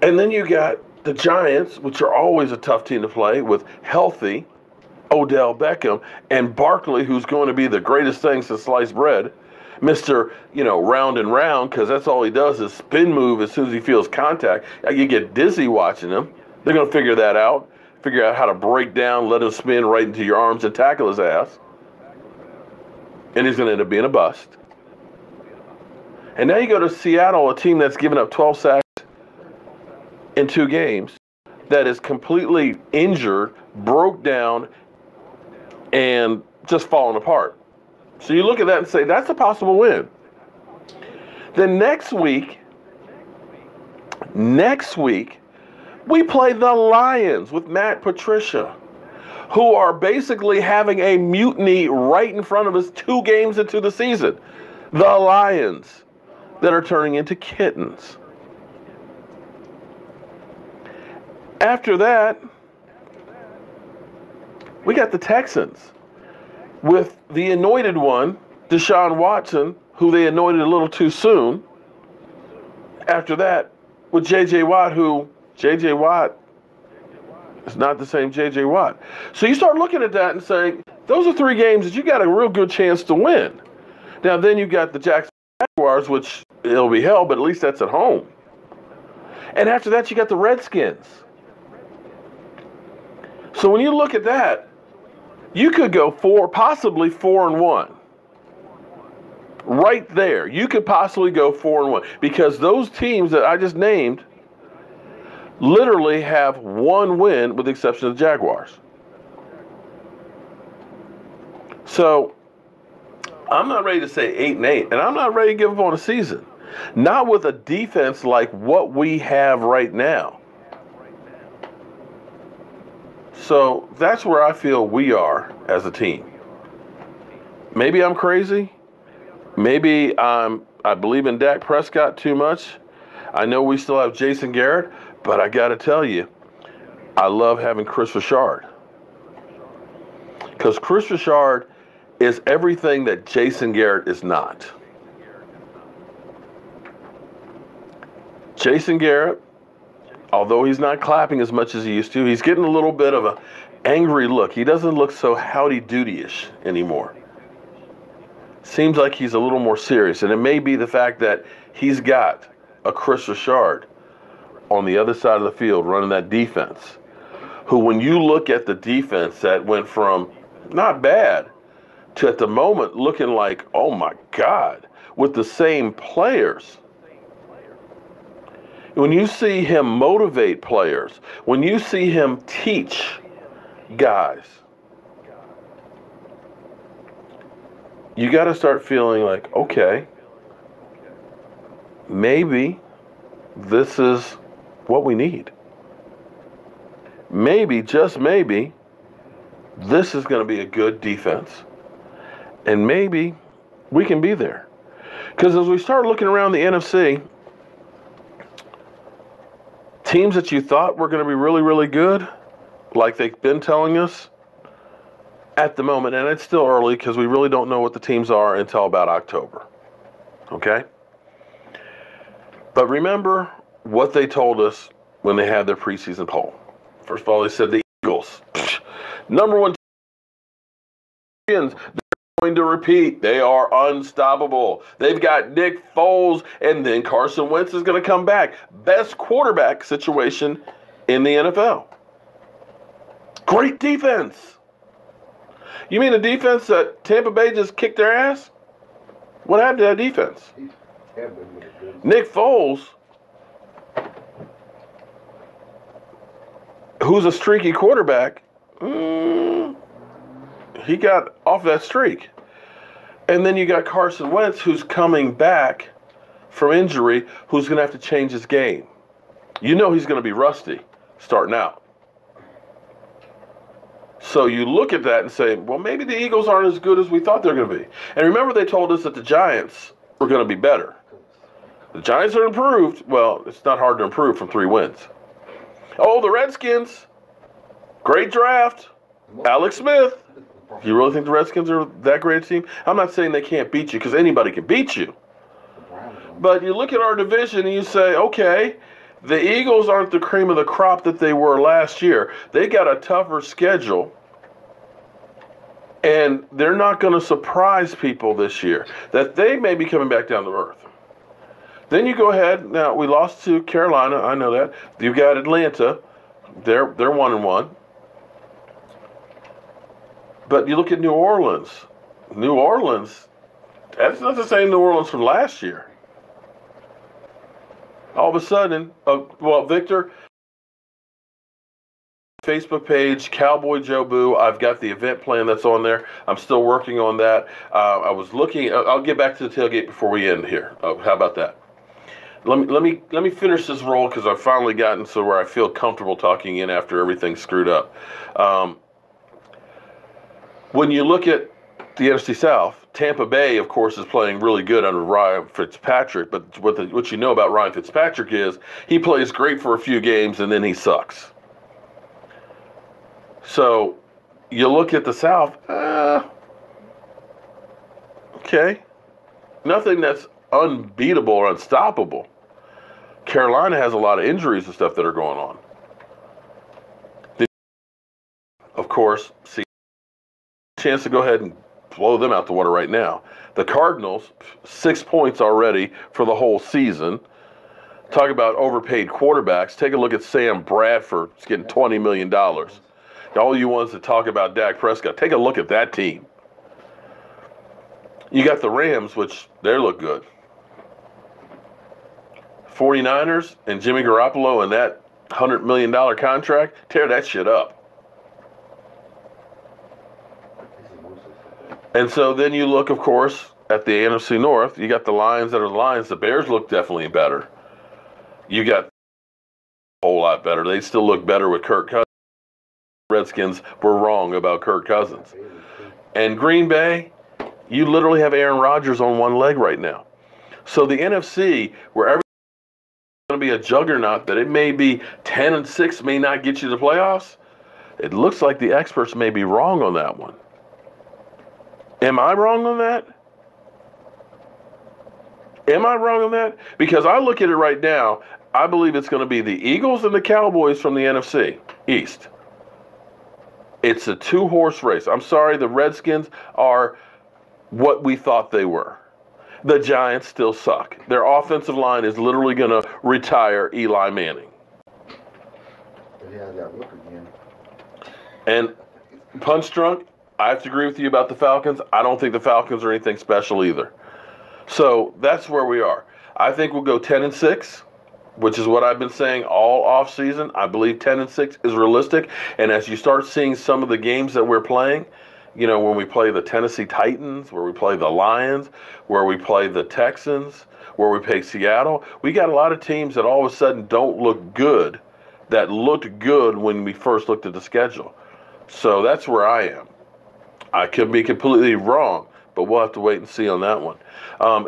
And then you got the Giants, which are always a tough team to play, with healthy Odell Beckham and Barkley, who's going to be the greatest thing since sliced bread. Mr. Round and round, because that's all he does is spin move as soon as he feels contact. You get dizzy watching him. They're going to figure that out, figure out how to break down, let him spin right into your arms and tackle his ass. And he's going to end up being a bust. And now you go to Seattle, a team that's given up 12 sacks in 2 games, that is completely injured, broke down, and just falling apart. So you look at that and say, that's a possible win. Then next week, we play the Lions with Matt Patricia, who are basically having a mutiny right in front of us 2 games into the season. The Lions that are turning into kittens. After that, we got the Texans with the anointed one, Deshaun Watson, who they anointed a little too soon. After that, with J.J. Watt, who J.J. Watt is not the same J.J. Watt. So you start looking at that and saying, Those are 3 games that you got a real good chance to win. Now, then you got the Jacksonville Jaguars, which it'll be hell, but at least that's at home. And after that, you got the Redskins. So when you look at that, you could go possibly 4-1. Right there, you could possibly go 4-1 because those teams that I just named literally have 1 win, with the exception of the Jaguars. So I'm not ready to say 8-8, and I'm not ready to give up on a season. Not with a defense like what we have right now. So that's where I feel we are as a team. Maybe I'm crazy. Maybe I believe in Dak Prescott too much. I know we still have Jason Garrett, but I got to tell you, I love having Chris Richard. Because Chris Richard is everything that Jason Garrett is not. Jason Garrett, although he's not clapping as much as he used to, he's getting a little bit of an angry look. He doesn't look so howdy-doody-ish anymore. Seems like he's a little more serious, and it may be the fact that he's got a Chris Richard on the other side of the field running that defense, who, when you look at the defense that went from not bad to at the moment looking like, oh my God, with the same players. When you see him motivate players, when you see him teach guys, you got to start feeling like, okay, maybe this is what we need. Maybe, just maybe, this is going to be a good defense. And maybe we can be there. Because as we start looking around the NFC, teams that you thought were going to be really, really good, like they've been telling us, at the moment, and it's still early because we really don't know what the teams are until about October. Okay? But remember what they told us when they had their preseason poll. First of all, they said the Eagles, number 1 champions. They're going to repeat. They are unstoppable. They've got Nick Foles, and then Carson Wentz is going to come back. Best quarterback situation in the NFL. Great defense. You mean the defense that Tampa Bay just kicked their ass? What happened to that defense? Nick Foles, who's a streaky quarterback, he got off that streak. And then you got Carson Wentz, who's coming back from injury, who's going to have to change his game. You know he's going to be rusty starting out. So you look at that and say, well, maybe the Eagles aren't as good as we thought they're going to be. And remember, they told us that the Giants were going to be better. The Giants are improved. Well, it's not hard to improve from 3 wins. Oh, the Redskins. Great draft. Alex Smith. You really think the Redskins are that great a team? I'm not saying they can't beat you, because anybody can beat you. But you look at our division and you say, okay, the Eagles aren't the cream of the crop that they were last year. They got a tougher schedule, and they're not going to surprise people this year, that they may be coming back down to earth. Then you go ahead. Now, we lost to Carolina. I know that. You've got Atlanta. They're 1-1. But you look at New Orleans. New Orleans, that's not the same New Orleans from last year. All of a sudden, well, Victor, Facebook page, Cowboy Joe Boo. I've got the event plan that's on there. I'm still working on that. I was looking. I'll get back to the tailgate before we end here. How about that? Let me finish this roll, because I've finally gotten so where I feel comfortable talking in after everything's screwed up. When you look at the NFC South, Tampa Bay, of course, is playing really good under Ryan Fitzpatrick. But what you know about Ryan Fitzpatrick is he plays great for a few games and then he sucks. So you look at the South, okay, nothing that's unbeatable or unstoppable. Carolina has a lot of injuries and stuff that are going on. Of course, chance to go ahead and blow them out the water right now. The Cardinals, 6 points already for the whole season. Talk about overpaid quarterbacks. Take a look at Sam Bradford. He's getting $20 million. All you ones that talk about Dak Prescott, take a look at that team. You got the Rams, which they look good. 49ers and Jimmy Garoppolo and that $100 million contract, tear that shit up. And so then you look, of course, at the NFC North. You got the Lions that are the Lions. The Bears look definitely better. You got a whole lot better. They still look better with Kirk Cousins. Redskins were wrong about Kirk Cousins. And Green Bay, you literally have Aaron Rodgers on one leg right now. So the NFC, where everything's going to be a juggernaut, that it may be 10-6, may not get you to the playoffs, it looks like the experts may be wrong on that one. Am I wrong on that? Am I wrong on that? Because I look at it right now, I believe it's going to be the Eagles and the Cowboys from the NFC East. It's a two-horse race. I'm sorry, the Redskins are what we thought they were. The Giants still suck. Their offensive line is literally going to retire Eli Manning. Yeah, I got look again. And Punch Drunk, I have to agree with you about the Falcons. I don't think the Falcons are anything special either. So that's where we are. I think we'll go 10-6. Which is what I've been saying all offseason. I believe 10-6 is realistic. And as you start seeing some of the games that we're playing, you know, when we play the Tennessee Titans, where we play the Lions, where we play the Texans, where we play Seattle, we got a lot of teams that all of a sudden don't look good, that looked good when we first looked at the schedule. So that's where I am. I could be completely wrong, but we'll have to wait and see on that one.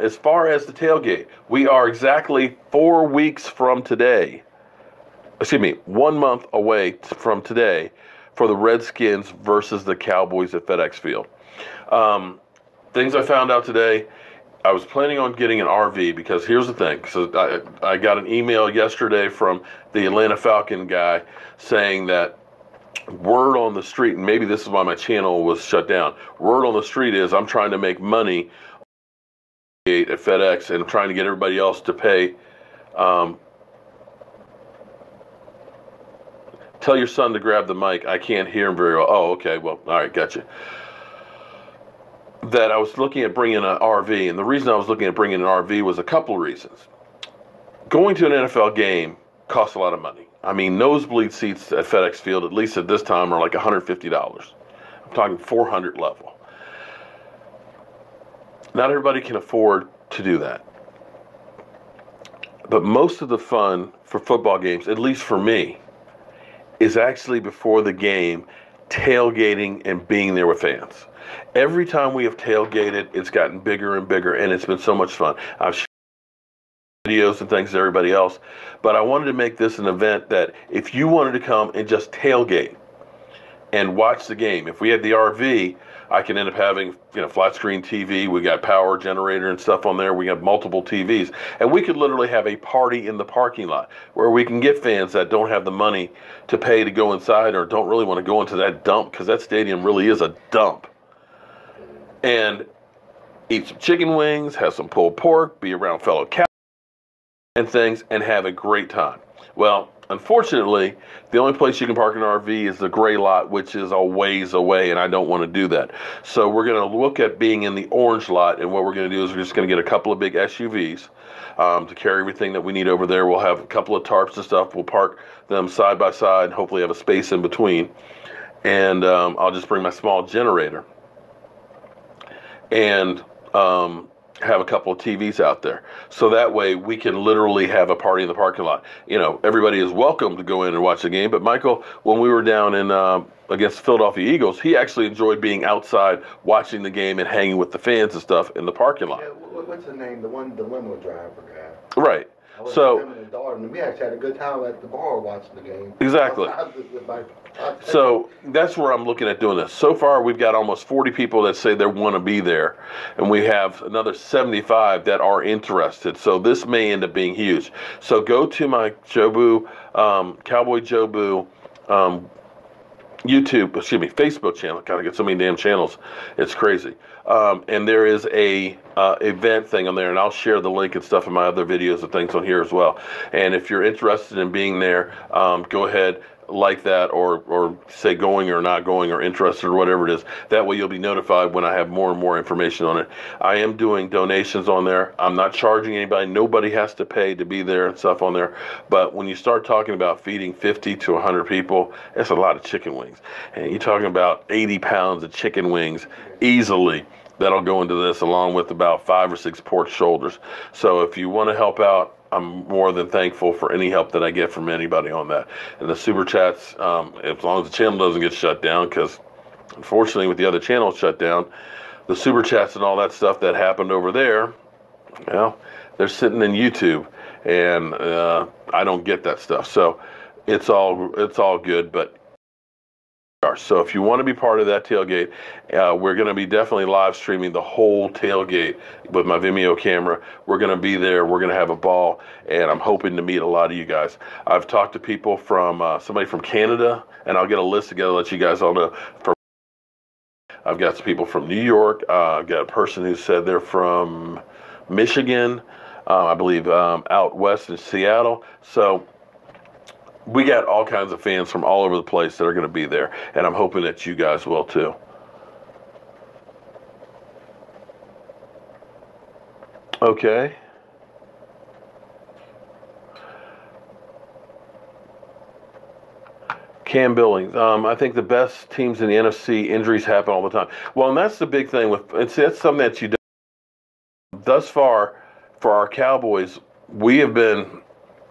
As far as the tailgate, we are exactly 4 weeks from today. Excuse me, 1 month away from today for the Redskins versus the Cowboys at FedEx Field. Things I found out today, I was planning on getting an RV because here's the thing. So I got an email yesterday from the Atlanta Falcon guy saying that word on the street, and maybe this is why my channel was shut down, word on the street is I'm trying to make money at FedEx and I'm trying to get everybody else to pay. Tell your son to grab the mic. I can't hear him very well. Oh, okay. Well, all right. Gotcha. That I was looking at bringing an RV, and the reason I was looking at bringing an RV was a couple of reasons. Going to an NFL game costs a lot of money. I mean, nosebleed seats at FedEx Field, at least at this time, are like $150. I'm talking 400 level. Not everybody can afford to do that. But most of the fun for football games, at least for me, is actually before the game, tailgating and being there with fans. Every time we have tailgated, it's gotten bigger and bigger, and it's been so much fun. I've shared videos and things to everybody else, but I wanted to make this an event that if you wanted to come and just tailgate and watch the game, if we had the RV, I can end up having, you know, flat screen TV. We got power generator and stuff on there. We have multiple TVs, and we could literally have a party in the parking lot where we can get fans that don't have the money to pay to go inside or don't really want to go into that dump, because that stadium really is a dump. And eat some chicken wings, have some pulled pork, be around fellow Cowboys and things, and have a great time. Well, unfortunately, the only place you can park an RV is the gray lot, which is a ways away, and I don't want to do that. So we're going to look at being in the orange lot, and what we're going to do is we're just going to get a couple of big SUVs to carry everything that we need over there. We'll have a couple of tarps and stuff. We'll park them side by side, hopefully have a space in between. And I'll just bring my small generator and have a couple of TVs out there. So that way we can literally have a party in the parking lot. You know, everybody is welcome to go in and watch the game. But Michael, when we were down in against the Philadelphia Eagles, he actually enjoyed being outside watching the game and hanging with the fans and stuff in the parking lot. Yeah, what's the name? The limo driver guy. Right. So we actually had a good time at the bar watching the game. Exactly. So that's where I'm looking at doing this. So far, we've got almost 40 people that say they want to be there, and we have another 75 that are interested. So this may end up being huge. So go to my Jobu, Cowboy Jobu YouTube, excuse me, Facebook channel. Gotta get so many damn channels. It's crazy. And there is a event thing on there, and I'll share the link and stuff in my other videos and things on here as well. And if you're interested in being there, go ahead, like that, or say going or not going or interested or whatever it is. That way you'll be notified when I have more and more information on it. I am doing donations on there. I'm not charging anybody. Nobody has to pay to be there and stuff on there. But when you start talking about feeding 50 to 100 people, that's a lot of chicken wings. And you're talking about 80 pounds of chicken wings easily. That'll go into this, along with about 5 or 6 pork shoulders. So if you want to help out, I'm more than thankful for any help that I get from anybody on that. And the super chats, as long as the channel doesn't get shut down, because unfortunately with the other channel shut down, the super chats and all that stuff that happened over there, well, they're sitting in YouTube, and I don't get that stuff. So it's all good, but so if you want to be part of that tailgate, we're going to be definitely live streaming the whole tailgate with my Vimeo camera. We're going to be there. We're going to have a ball, and I'm hoping to meet a lot of you guys. I've talked to people from somebody from Canada, and I'll get a list together to let you guys all know. I've got some people from New York. I've got a person who said they're from Michigan, I believe out west in Seattle. So we got all kinds of fans from all over the place that are going to be there, and I'm hoping that you guys will too. Okay. Cam Billings. I think the best teams in the NFC, injuries happen all the time. Well, and that's the big thing with, and see, that's something that you do. Thus far, for our Cowboys, we have been,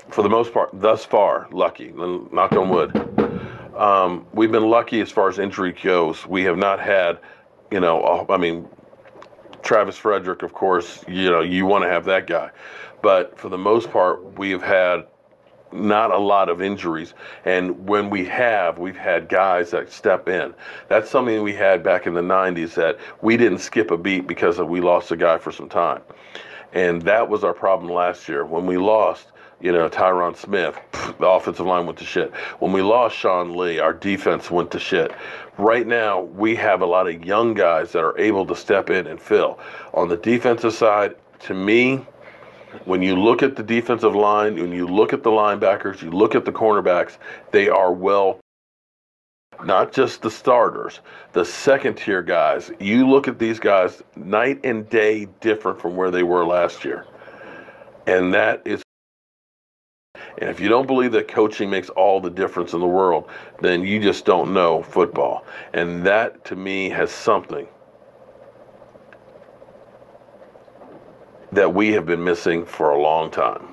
for the most part, thus far, lucky. Knock on wood. We've been lucky as far as injury goes. We have not had, I mean, Travis Frederick, of course, you want to have that guy. But for the most part, we have had not a lot of injuries. And when we've had guys that step in. That's something we had back in the 90s, that we didn't skip a beat because we lost a guy for some time. And that was our problem last year. When we lost, Tyron Smith, the offensive line went to shit. When we lost Sean Lee, our defense went to shit. Right now, we have a lot of young guys that are able to step in and fill. On the defensive side, to me, when you look at the defensive line, when you look at the linebackers, you look at the cornerbacks, they are well, not just the starters, the second-tier guys. You look at these guys, night and day different from where they were last year. And that is, and if you don't believe that coaching makes all the difference in the world, then you just don't know football. And that, to me, has something that we have been missing for a long time.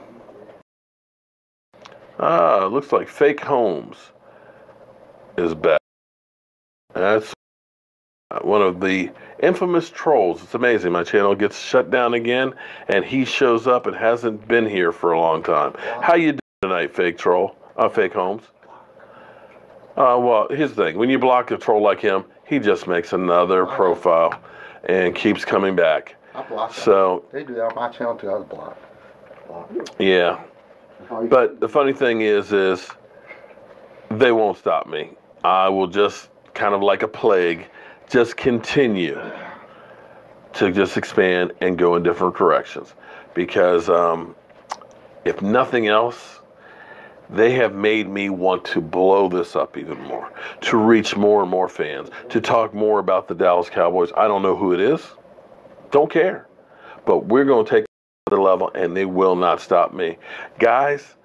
Looks like Fake Holmes is back. That's one of the infamous trolls. It's amazing. My channel gets shut down again, and he shows up and hasn't been here for a long time. How you doing tonight, Fake Holmes? Well, here's the thing. When you block a troll like him, he just makes another profile and keeps coming back. I block so them. They do that on my channel too. I was blocked. Yeah. But the funny thing is they won't stop me. I will just, kind of like a plague, just continue to just expand and go in different directions. Because if nothing else, they have made me want to blow this up even more, to reach more and more fans, to talk more about the Dallas Cowboys. I don't know who it is. Don't care. But we're going to take it to another level, and they will not stop me. Guys,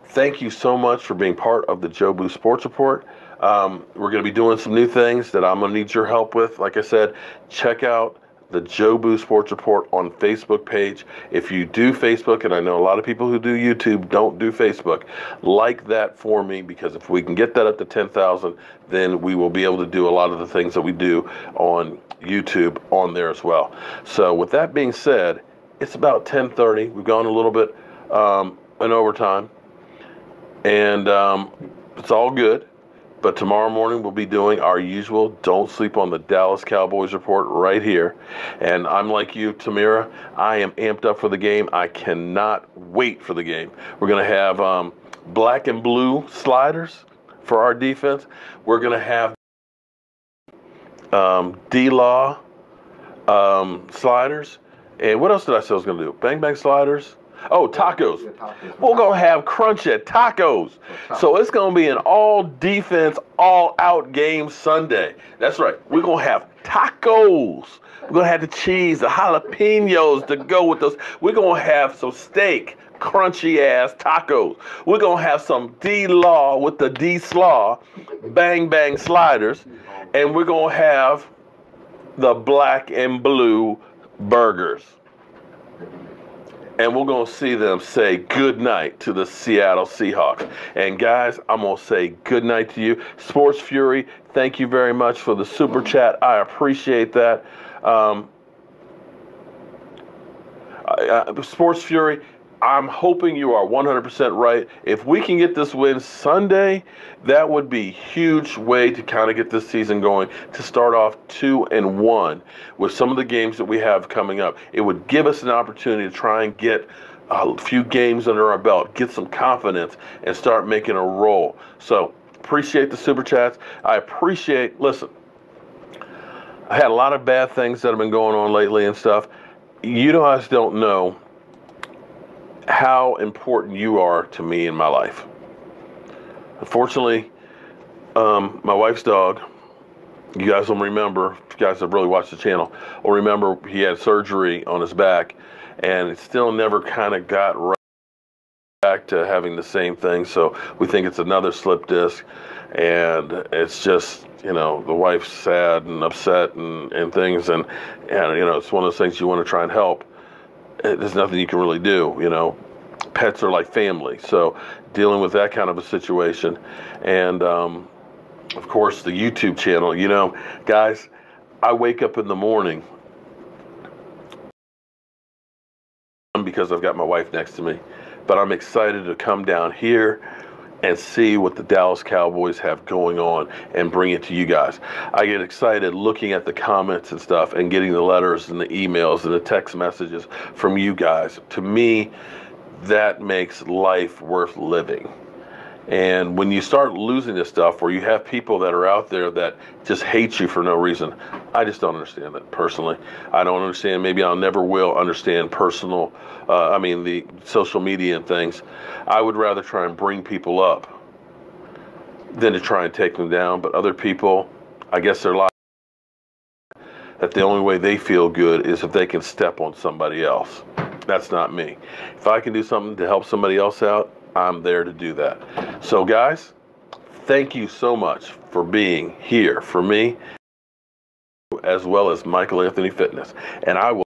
thank you so much for being part of the Joe Boo Sports Report. We're going to be doing some new things that I'm going to need your help with. Like I said, check out the Joe Boo Sports Report on Facebook page. If you do Facebook, and I know a lot of people who do YouTube don't do Facebook, like that for me, because if we can get that up to 10,000, then we will be able to do a lot of the things that we do on YouTube on there as well. So with that being said, it's about 10:30. We've gone a little bit in overtime, and it's all good. But tomorrow morning we'll be doing our usual Don't Sleep on the Dallas Cowboys report right here. And I'm like you, Tamira. I am amped up for the game. I cannot wait for the game. We're going to have black and blue sliders. for our defense. We're going to have D-Law sliders. And what else did I say I was going to do? Bang Bang sliders. Oh, tacos. We're going to have crunch at tacos. So it's going to be an all-defense, all-out game Sunday. That's right. We're going to have tacos. We're going to have the cheese, the jalapenos to go with those. We're going to have some steak, crunchy-ass tacos. We're going to have some D-Law with the D-Slaw, Bang Bang sliders. And we're going to have the black and blue burgers. And we're going to see them say good night to the Seattle Seahawks. And guys, I'm going to say good night to you. Sports Fury, thank you very much for the super chat. I appreciate that. Sports Fury, I'm hoping you are 100% right. If we can get this win Sunday, that would be a huge way to kind of get this season going, to start off 2-1 with some of the games that we have coming up. It would give us an opportunity to try and get a few games under our belt, get some confidence, and start making a roll. So appreciate the super chats. I appreciate, listen, I had a lot of bad things that have been going on lately and stuff. You guys don't know how important you are to me in my life. Unfortunately, my wife's dog, you guys will remember, if you guys have really watched the channel, will remember he had surgery on his back, and it still never kind of got right back to having the same thing. So we think it's another slip disc, and it's just, you know, the wife's sad and upset and things, and you know, it's one of those things you want to try and help. There's nothing you can really do, you know. Pets are like family, so dealing with that kind of a situation. And of course the YouTube channel, you know, guys, I wake up in the morning because I've got my wife next to me, but I'm excited to come down here and see what the Dallas Cowboys have going on and bring it to you guys. I get excited looking at the comments and stuff and getting the letters and the emails and the text messages from you guys. To me, that makes life worth living. And when you start losing this stuff, where you have people that are out there that just hate you for no reason, I just don't understand it personally. I don't understand. Maybe I'll never will understand personal, the social media and things. I would rather try and bring people up than to try and take them down. But other people, I guess they're like that the only way they feel good is if they can step on somebody else. That's not me. If I can do something to help somebody else out, I'm there to do that. So guys, thank you so much for being here for me, as well as Michael Anthony Fitness. And I will